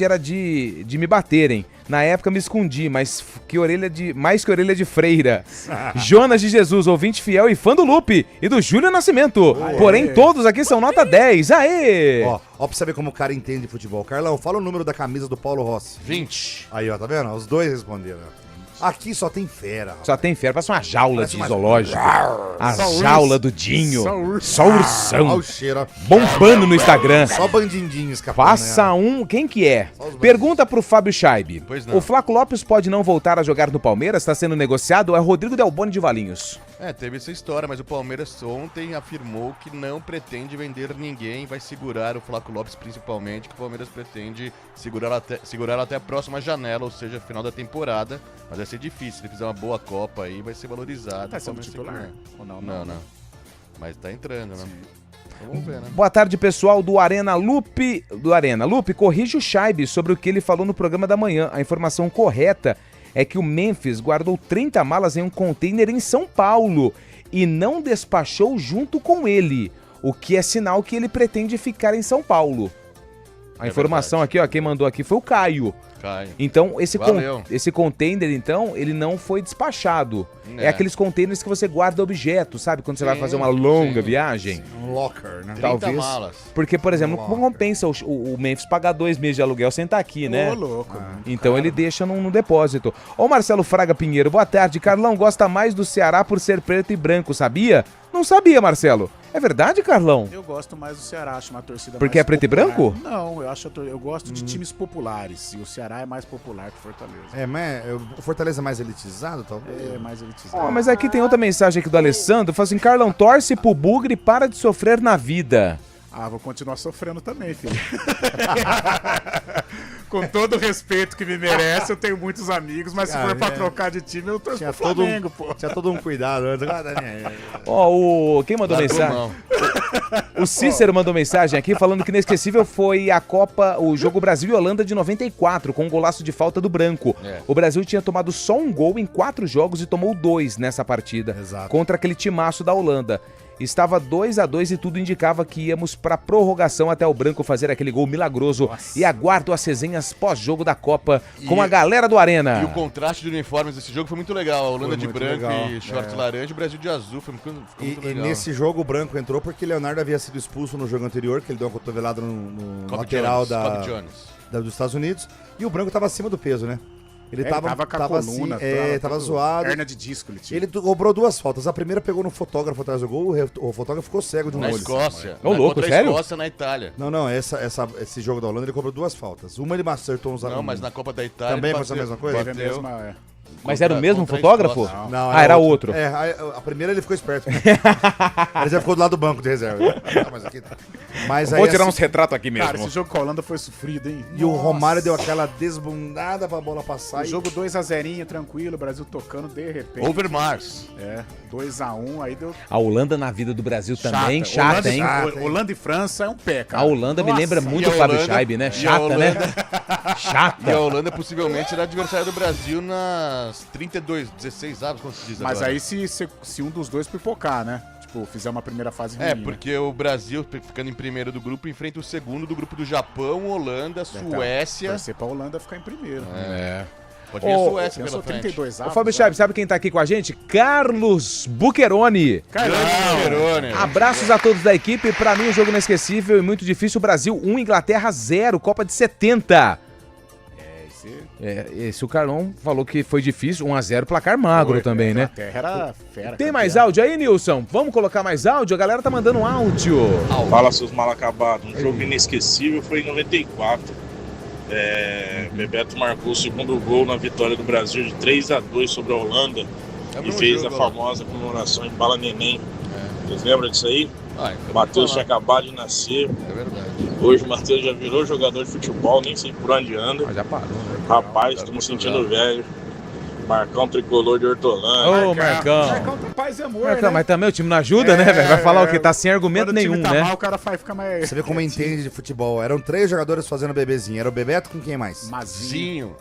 era de me baterem. Na época me escondi, mais que orelha de freira. Jonas de Jesus, ouvinte fiel e fã do Lupe e do Júlio Nascimento. Aê. Porém, todos aqui são nota 10. Aê! Ó, pra você ver como o cara entende futebol. Carlão, fala o número da camisa do Paulo Rossi. 20. Aí, ó, tá vendo? Os dois responderam. Aqui só tem fera. Só tem fera, parece uma jaula de zoológico. A jaula do Dinho. Só ursão. Olha o cheiro. Bombando no Instagram. Só bandindinho escapando. Faça um... Quem que é? Pergunta pro Fábio Scheib. O Flaco Lopes pode não voltar a jogar no Palmeiras? Está sendo negociado? É Rodrigo Del Boni de Valinhos. Teve essa história, mas o Palmeiras ontem afirmou que não pretende vender ninguém, vai segurar o Flaco Lopes principalmente, que o Palmeiras pretende segurar até a próxima janela, ou seja, final da temporada. Mas vai ser difícil, se ele fizer uma boa Copa aí, vai ser valorizado. Tá sendo titular? Ou não? Não. Mas tá entrando, né? Então vamos ver, né? Boa tarde, pessoal do Arena Lupe. Lupe, corrige o Scheib sobre o que ele falou no programa da manhã. A informação correta é que o Memphis guardou 30 malas em um container em São Paulo e não despachou junto com ele, o que é sinal que ele pretende ficar em São Paulo. A informação aqui, ó, quem mandou aqui foi o Caio. Então, esse container, então, ele não foi despachado. É aqueles containers que você guarda objetos, sabe? Quando você vai fazer uma longa viagem. Um locker, né? Talvez. Malas. Porque, por exemplo, não compensa o Memphis pagar 2 meses de aluguel sem estar aqui, né? Louco. Então ele deixa no depósito. Ô Marcelo Fraga Pinheiro, boa tarde. Carlão gosta mais do Ceará por ser preto e branco, sabia? Não sabia, Marcelo. É verdade, Carlão? Eu gosto mais do Ceará, acho uma torcida porque mais é preto popular. E branco? Não, eu gosto de times populares. E o Ceará é mais popular que o Fortaleza. Mas o Fortaleza é mais elitizado, talvez? É mais elitizado. Mas aqui tem outra mensagem aqui do Alessandro. Fala assim, Carlão, torce pro Bugre e para de sofrer na vida. Vou continuar sofrendo também, filho. Com todo o respeito que me merece, eu tenho muitos amigos, mas se for pra trocar de time, eu torço pro Flamengo, pô. Tinha todo um cuidado antes. Quem mandou mensagem? O Cícero mandou mensagem aqui falando que inesquecível foi a Copa, o jogo Brasil e Holanda de 94, com um golaço de falta do branco. O Brasil tinha tomado só um gol em 4 jogos e tomou 2 nessa partida. Exato. Contra aquele timaço da Holanda. Estava 2-2 e tudo indicava que íamos pra prorrogação até o branco fazer aquele gol milagroso. Nossa. E aguardo as resenhas pós-jogo da Copa com a galera do Arena. E o contraste de uniformes desse jogo foi muito legal. A Holanda de branco e shorts laranja, e o Brasil de azul. Ficou muito legal. E nesse jogo o branco entrou porque Leonardo havia sido expulso no jogo anterior, que ele deu uma cotovelada no lateral dos Estados Unidos. E o branco estava acima do peso, né? Ele tava com a coluna, assim, tava zoado. Perna de disco ele tinha. Ele cobrou 2 faltas. A primeira pegou no fotógrafo atrás do gol, o fotógrafo ficou cego de um olho. Na Escócia. Louco, sério? Na Escócia, na Itália. Não, esse jogo da Holanda ele cobrou 2 faltas. Uma ele acertou uns... Não, mas na Copa da Itália... Também foi a mesma coisa? Bateu. Mas era o mesmo fotógrafo? Não, era outro. A primeira ele ficou esperto. Ele já ficou do lado do banco de reserva. Mas vou tirar uns retratos aqui mesmo. Cara, esse jogo com a Holanda foi sofrido, hein? E o Romário deu aquela desbundada pra bola passar. O jogo 2-0, tranquilo, o Brasil tocando de repente. Overmars. 2-1, aí deu... A Holanda na vida do Brasil também, chata, hein? Holanda e França é um pé, cara. A Holanda me lembra muito o Fábio Scheibe, né? Chata, né? Chata. E a Holanda possivelmente será adversária do Brasil nas 16 avos, como se diz agora. Mas aí se um dos dois pipocar, né? Tipo, fizer uma primeira fase ruim. Porque o Brasil, ficando em primeiro do grupo, enfrenta o segundo do grupo do Japão, Holanda, Suécia. Vai ser pra Holanda ficar em primeiro. Pode vir a Suécia pela 32 avos. Ô, Fábio Scheibe, sabe quem tá aqui com a gente? Carlos Bucheroni. Abraços a todos da equipe. Pra mim, um jogo inesquecível e muito difícil. Brasil 1, Inglaterra 0, Copa de 70. Esse o Carlão falou que foi difícil, 1-0, placar magro também, né? Era fera. Tem mais áudio aí, Nilson? Vamos colocar mais áudio? A galera tá mandando um áudio. Fala, seus mal acabados. Um jogo inesquecível foi em 94. Bebeto marcou o segundo gol na vitória do Brasil de 3-2 sobre a Holanda e fez a famosa comemoração em Bala Neném. Vocês lembram disso aí? O Matheus tinha acabado de nascer. É verdade. Hoje o Matheus já virou jogador de futebol, nem sei por onde anda. Já parou, né? Rapaz, tô me sentindo velho. Marcão tricolor de Hortolândia. Ô, Marcão. Marcão tem paz e amor, Marcão, né? mas também o time não ajuda, né, velho? Vai falar o que? Tá sem argumento Quando nenhum, o time tá né? mal, o cara fica mais... Você vê como entende de futebol. Eram 3 jogadores fazendo bebezinho. Era o Bebeto com quem mais? Mazinho.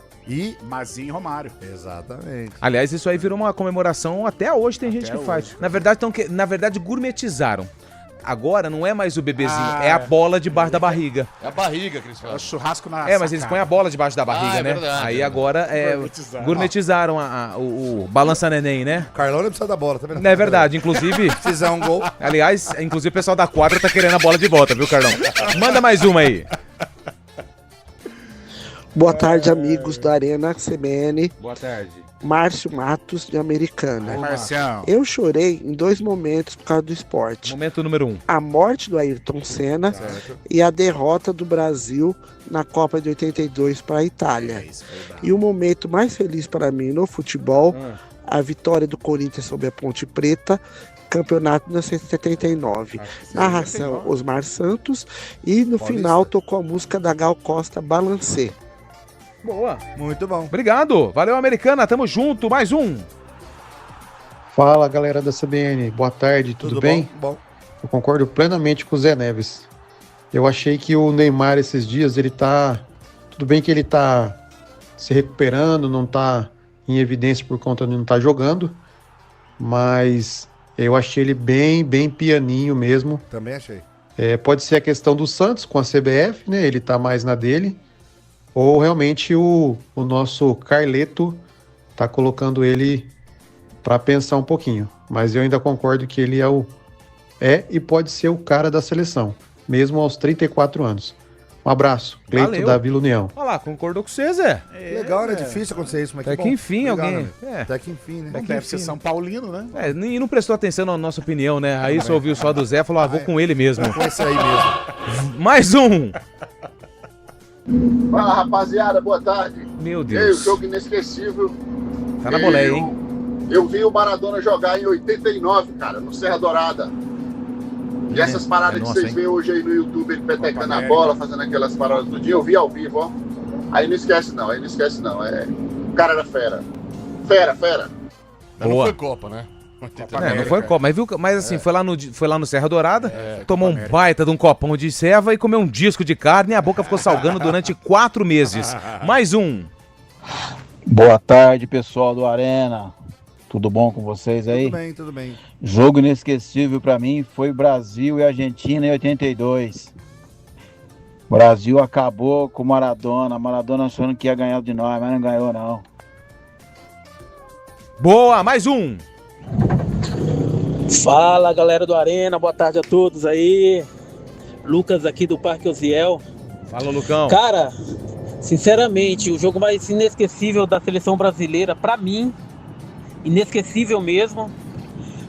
Mazinho e Romário. Exatamente. Aliás, isso aí virou uma comemoração, até hoje tem gente que faz. Na verdade, gourmetizaram. Agora não é mais o bebezinho, é a bola debaixo da barriga. É a barriga que eles fazem. É o churrasco na mas eles põem a bola debação da barriga, né? Verdade, aí agora gourmetizaram o balança neném, né? O Carlão não precisa da bola, tá vendo? Não é verdade, inclusive... Se fizer um gol... Aliás, inclusive o pessoal da quadra tá querendo a bola de volta, viu, Carlão? Manda mais uma aí. Boa tarde, amigos da Arena CBN. Boa tarde. Márcio Matos, de Americana. Marcião. Eu chorei em 2 momentos por causa do esporte. Momento número 1. A morte do Ayrton Senna e a derrota do Brasil na Copa de 82 para a Itália. E o momento mais feliz para mim no futebol, a vitória do Corinthians sobre a Ponte Preta, campeonato de 1979. Narração Osmar Santos e no final tocou a música da Gal Costa, Balancê. Boa. Muito bom. Obrigado. Valeu, Americana. Tamo junto. Mais um. Fala, galera da CBN. Boa tarde. Tudo bem? Bom. Eu concordo plenamente com o Zé Neves. Eu achei que o Neymar esses dias, ele tá... Tudo bem que ele tá se recuperando, não tá em evidência por conta de não estar jogando, mas eu achei ele bem pianinho mesmo. Também achei. Pode ser a questão do Santos com a CBF, né? Ele tá mais na dele. Ou realmente o nosso Carleto tá colocando ele para pensar um pouquinho. Mas eu ainda concordo que ele e pode ser o cara da seleção, mesmo aos 34 anos. Um abraço, Cleito da Vila União. Olha lá, concordou com você, Zé. Legal, né? É difícil acontecer isso, mas até que enfim alguém... Até que enfim, né? Deve ser São Paulino, né? E não prestou atenção na nossa opinião, né? Aí só ouviu só do Zé e falou, vou com ele mesmo. Com esse aí mesmo. Mais um. Fala, rapaziada, boa tarde. Meu Deus. O jogo inesquecível. Tá na boleia, hein? Eu vi o Maradona jogar em 89, cara, no Serra Dourada. E essas paradas que vocês veem hoje aí no YouTube, ele petecando a bola, fazendo aquelas paradas do dia, eu vi ao vivo, ó. Aí não esquece não. O cara era fera. Fera. Mas não foi Copa, né? Não foi Copa, mas assim, foi lá no Serra Dourada, tomou um baita de um copão de ceva e comeu um disco de carne e a boca ficou salgando durante 4 meses. Mais um. Boa tarde, pessoal do Arena. Tudo bom com vocês aí? Tudo bem. Jogo inesquecível pra mim foi Brasil e Argentina em 82. Brasil acabou com o Maradona achando que ia ganhar de nós, mas não ganhou não. Boa, mais um. Fala, galera do Arena, boa tarde a todos aí. Lucas aqui do Parque Osiel. Fala, Lucão. Cara, sinceramente, o jogo mais inesquecível da seleção brasileira, pra mim, inesquecível mesmo,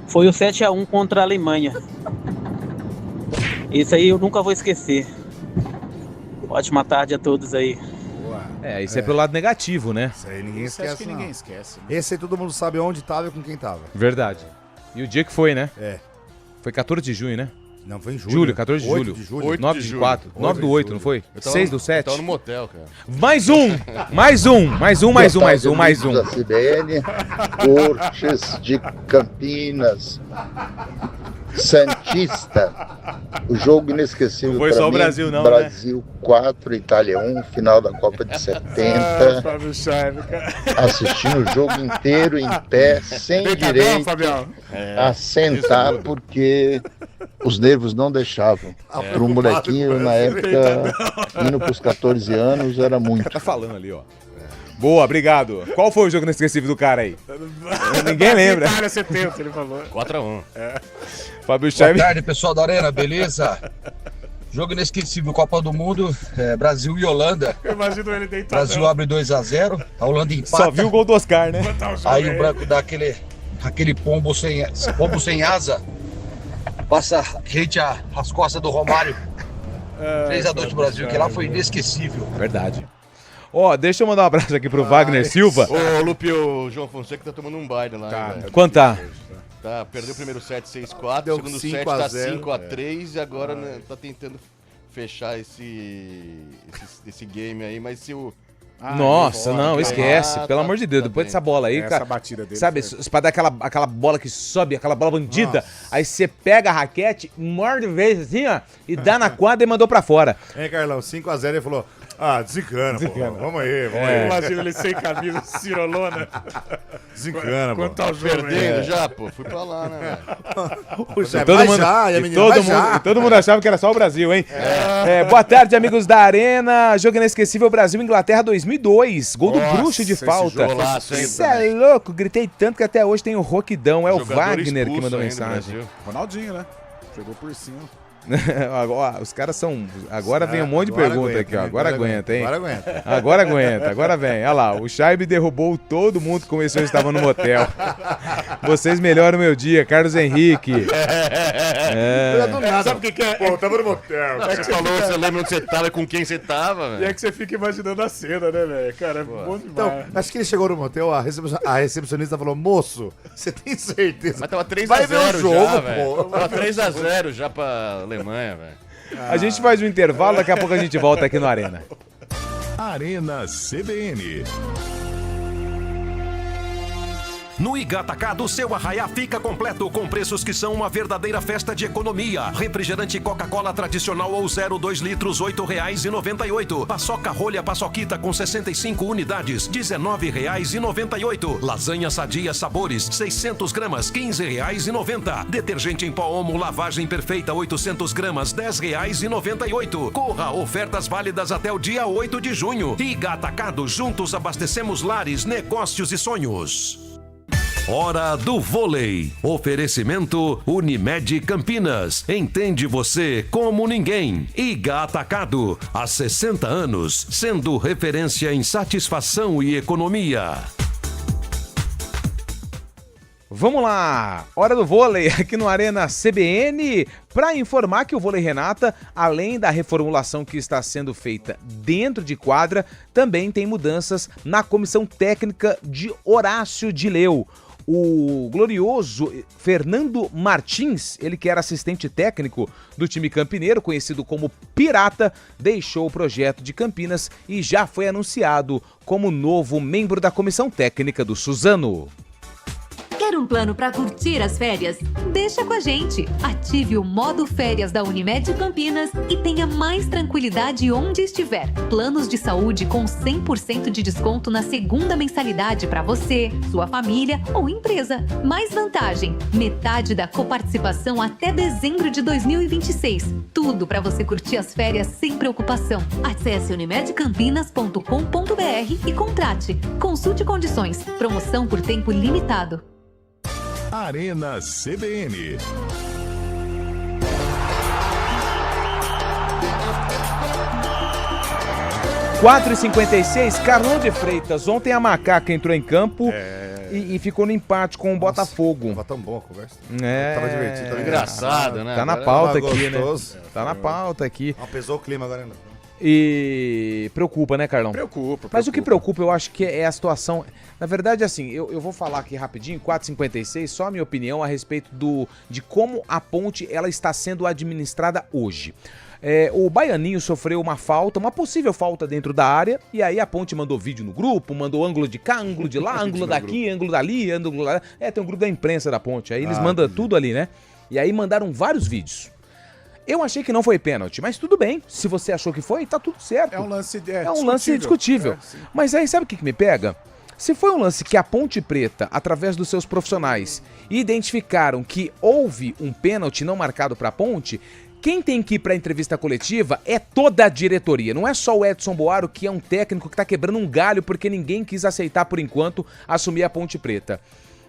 foi o 7-1 contra a Alemanha. Isso aí eu nunca vou esquecer. Ótima tarde a todos aí. Isso é pelo lado negativo, né? Isso aí ninguém Isso esquece, acho que ninguém esquece. Né? Esse aí todo mundo sabe onde tava e com quem tava. Verdade. E o dia que foi, né? Foi 14 de junho, né? Não, foi em julho. 14 de julho. 8 de 4. 9 do 8, não foi? 6 do 7. Eu tava no motel, cara. Mais um! Da CBN, Cortes de Campinas, Santista. O jogo inesquecível. Não foi só o Brasil, não, Brasil 4, Itália 1, final da Copa de 70. Assistindo o jogo inteiro em pé, sem direito a sentar, porque os nervos não deixavam. Para um molequinho, na época, indo para os 14 anos, era muito. Tá falando ali, ó. Boa, obrigado. Qual foi o jogo inesquecível do cara aí? Ninguém lembra. Itália 70, ele falou. 4-1. Fábio Chaves. Boa tarde, pessoal da Arena, beleza? Jogo inesquecível, Copa do Mundo, Brasil e Holanda. Eu imagino ele deitado. Brasil abre 2-0, a Holanda empata. Só viu o gol do Oscar, né? Aí o branco dá aquele pombo sem asa, passa rente às costas do Romário. 3-2 pro Brasil, que lá foi inesquecível. Verdade. Deixa eu mandar um abraço aqui pro Wagner Silva. Ô, Lupe, o João Fonseca tá tomando um baile lá. Quanto tá? Perdeu o primeiro set 6-4, o segundo set tá 5-3 e agora tá tentando fechar esse game aí, mas se o... Nossa, não, esquece. Pelo amor de Deus, depois dessa bola aí, cara. Essa batida dele. Sabe, pra dar aquela bola que sobe, aquela bola bandida. Aí você pega a raquete, morde vez assim, ó, e dá na quadra e mandou pra fora. Carlão, 5-0 ele falou: desencana, pô. Vamos aí. Imagina ele sem camisa, cirolona. Desencana, pô. Quanto tá o jogo perdendo já, pô. Fui pra lá, né, velho? Todo mundo achava que era só o Brasil, hein? Boa tarde, amigos da Arena. Jogo inesquecível, Brasil-Inglaterra 2002. Gol do Bruxo de falta. Você é louco, gritei tanto que até hoje tem o roquidão. É o Wagner que mandou mensagem. Ronaldinho, né? Chegou por cima. Agora, os caras são... Agora vem um monte de pergunta aqui, ó. Agora aguenta, hein? Agora aguenta, agora vem. Olha lá, o Chaib derrubou todo mundo que começou e estava no motel. Vocês melhoram o meu dia, Carlos Henrique. Sabe o que é? Pô, tava no motel. Você falou, você lembra onde você tava e com quem você tava, velho? E é que você fica imaginando a cena, né, velho? Cara, é bom demais. Então, acho que ele chegou no motel, a recepcionista falou: moço, você tem certeza? Mas tava 3-0 Vai ver o jogo, já, pô. Tava 3-0 já pra Alemanha, velho. A gente faz um intervalo, daqui a pouco a gente volta aqui no Arena. Arena CBN. No Iga Atacado, seu arraiá fica completo com preços que são uma verdadeira festa de economia. Refrigerante Coca-Cola tradicional ou 0,2 litros, R$ 8,98. Paçoca rolha paçoquita com 65 unidades, R$ 19,98. Lasanha sadia sabores, 600 gramas, R$ 15,90. Detergente em pó Omo lavagem perfeita, 800 gramas, R$ 10,98. Corra, ofertas válidas até o dia 8 de junho. Iga Atacado, juntos abastecemos lares, negócios e sonhos. Hora do vôlei. Oferecimento Unimed Campinas. Entende você como ninguém. Iga Atacado. Há 60 anos, sendo referência em satisfação e economia. Vamos lá, hora do vôlei aqui no Arena CBN, para informar que o Vôlei Renata, além da reformulação que está sendo feita dentro de quadra, também tem mudanças na comissão técnica de Horácio de Leu. O glorioso Fernando Martins, ele que era assistente técnico do time campineiro, conhecido como Pirata, deixou o projeto de Campinas e já foi anunciado como novo membro da comissão técnica do Suzano. Quer um plano para curtir as férias? Deixa com a gente! Ative o modo férias da Unimed Campinas e tenha mais tranquilidade onde estiver. Planos de saúde com 100% de desconto na segunda mensalidade para você, sua família ou empresa. Mais vantagem, metade da coparticipação até dezembro de 2026. Tudo para você curtir as férias sem preocupação. Acesse unimedcampinas.com.br e contrate. Consulte condições. Promoção por tempo limitado. Arena CBN. – 4h56, Carlão de Freitas. Ontem a Macaca entrou em campo e ficou no empate com o Botafogo. Tava tão bom a conversa. Tava divertido, tava engraçado, né? Tá na pauta aqui, né? Tá na pauta aqui. Pesou o clima agora, né? E preocupa, né, Carlão? Preocupa. Mas o que preocupa, eu acho que é a situação... Na verdade, assim, eu vou falar aqui rapidinho, 4h56, só a minha opinião a respeito de como a ponte ela está sendo administrada hoje. O Baianinho sofreu uma falta, uma possível falta dentro da área, e aí a ponte mandou vídeo no grupo, mandou ângulo de cá, ângulo de lá, ângulo daqui, ângulo dali, ângulo lá. Tem um grupo da imprensa da ponte, aí eles mandam tudo ali, né? E aí mandaram vários vídeos. Eu achei que não foi pênalti, mas tudo bem. Se você achou que foi, tá tudo certo. É um lance lance discutível. Mas aí sabe o que me pega? Se foi um lance que a Ponte Preta, através dos seus profissionais, identificaram que houve um pênalti não marcado para a Ponte, quem tem que ir para a entrevista coletiva é toda a diretoria. Não é só o Edson Boaro, que é um técnico que tá quebrando um galho porque ninguém quis aceitar por enquanto assumir a Ponte Preta.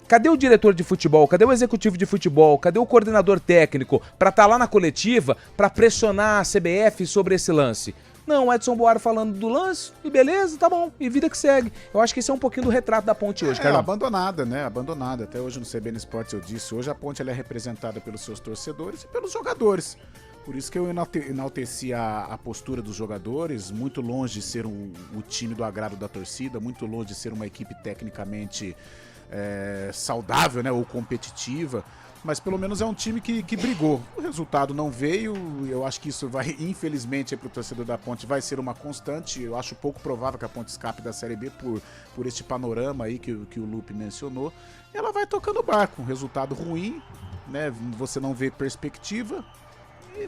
Cadê o diretor de futebol? Cadê o executivo de futebol? Cadê o coordenador técnico para estar lá na coletiva para pressionar a CBF sobre esse lance? Não, o Edson Boaro falando do lance e beleza, tá bom, e vida que segue. Eu acho que esse é um pouquinho do retrato da Ponte hoje, Carlão. Abandonada, né? Abandonada. Até hoje no CBN Esportes eu disse, hoje a Ponte ela é representada pelos seus torcedores e pelos jogadores. Por isso que eu enalteci a postura dos jogadores, muito longe de ser o time do agrado da torcida, muito longe de ser uma equipe tecnicamente saudável, né, ou competitiva, mas pelo menos é um time que brigou. O resultado não veio, eu acho que isso vai, infelizmente, para o torcedor da Ponte vai ser uma constante. Eu acho pouco provável que a Ponte escape da Série B por este panorama aí que o Lupe mencionou. E ela vai tocando o barco, um resultado ruim, né, você não vê perspectiva, e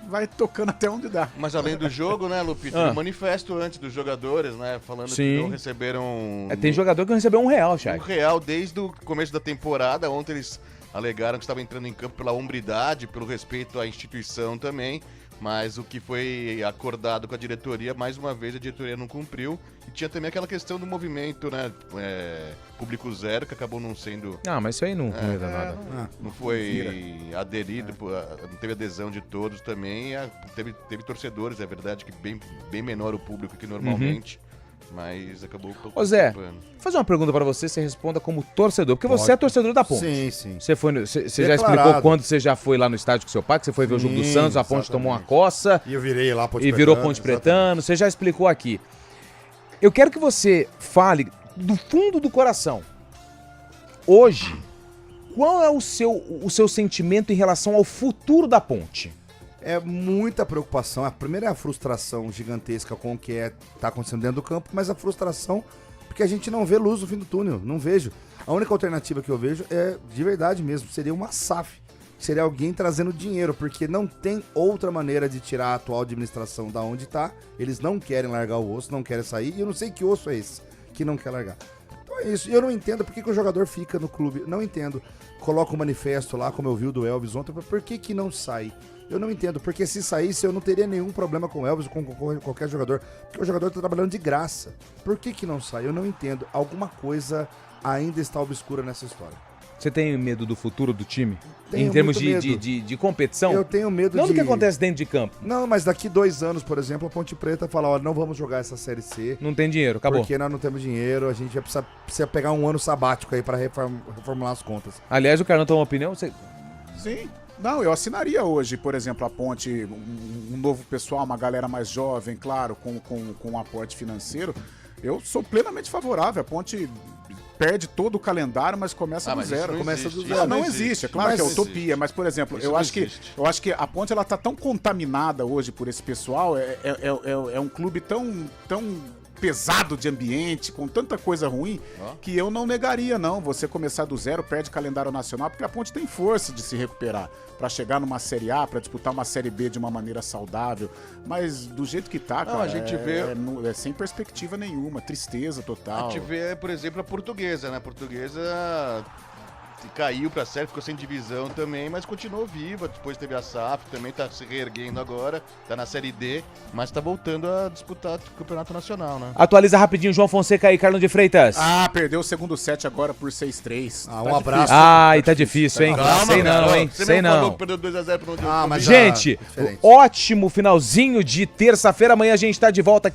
vai tocando até onde dá. Mas além do jogo, né, Lupito, um manifesto antes dos jogadores, né, falando que não receberam... Tem jogador que não recebeu R$1, Chay. R$1 desde o começo da temporada. Ontem eles alegaram que estavam entrando em campo pela hombridade, pelo respeito à instituição também, mas o que foi acordado com a diretoria, mais uma vez a diretoria não cumpriu. E tinha também aquela questão do movimento, né, público zero, que acabou não sendo... mas isso aí não é nada. Não foi aderido, não teve adesão de todos também. Teve torcedores, é verdade, que bem menor o público que normalmente. Mas acabou... Ô Zé, vou fazer uma pergunta pra você responda como torcedor, porque você é torcedor da Ponte. Sim. Você já explicou quando você já foi lá no estádio com seu pai, que você foi ver o jogo do Santos, a Ponte tomou uma coça. E eu virei lá Ponte Pretano. E virou Ponte Pretano, você já explicou aqui. Eu quero que você fale do fundo do coração. Hoje, qual é o seu sentimento em relação ao futuro da Ponte? É muita preocupação. A primeira é a frustração gigantesca com o que tá acontecendo dentro do campo, mas a frustração porque a gente não vê luz no fim do túnel, não vejo. A única alternativa que eu vejo é, de verdade mesmo, seria uma SAF. Seria alguém trazendo dinheiro, porque não tem outra maneira de tirar a atual administração da onde tá. Eles não querem largar o osso, não querem sair, e eu não sei que osso é esse que não quer largar. Então é isso. E eu não entendo por que o jogador fica no clube. Não entendo. Coloca um manifesto lá, como eu vi o do Elvis ontem, por que não sai? Eu não entendo, porque se saísse eu não teria nenhum problema com o Elvis, com qualquer jogador, porque o jogador tá trabalhando de graça. Por que não sai? Eu não entendo. Alguma coisa ainda está obscura nessa história. Você tem medo do futuro do time? Tenho em termos muito de competição? Eu tenho medo não do que acontece dentro de campo. Não, mas daqui 2 anos, por exemplo, a Ponte Preta fala, olha, não vamos jogar essa Série C. Não tem dinheiro, acabou. Porque nós não temos dinheiro, a gente vai precisa pegar um ano sabático aí para reformular as contas. Aliás, o Carlão tem uma opinião? Sim. Não, eu assinaria hoje, por exemplo, a Ponte, um novo pessoal, uma galera mais jovem, claro, com um aporte financeiro. Eu sou plenamente favorável. A Ponte perde todo o calendário, mas começa do zero. Não existe, é claro que é utopia, mas, por exemplo, eu acho que a Ponte ela tá tão contaminada hoje por esse pessoal, é um clube tão pesado de ambiente, com tanta coisa ruim, que eu não negaria, não. Você começar do zero, perde calendário nacional, porque a Ponte tem força de se recuperar para chegar numa Série A, para disputar uma Série B de uma maneira saudável. Mas do jeito que tá, cara, a gente vê... é sem perspectiva nenhuma, tristeza total. A gente vê, por exemplo, a Portuguesa, né? A Portuguesa caiu pra série, ficou sem divisão também, mas continuou viva. Depois teve a SAF, também tá se reerguendo agora, tá na Série D, mas tá voltando a disputar o Campeonato Nacional, né? Atualiza rapidinho, João Fonseca e Carlos de Freitas. Perdeu o segundo set agora por 6-3. Um abraço. Tá difícil, hein? Calma, sei não, hein? Você sei não. Falou que perdeu 2-0 pro Gente, ótimo finalzinho de terça-feira. Amanhã a gente tá de volta aqui.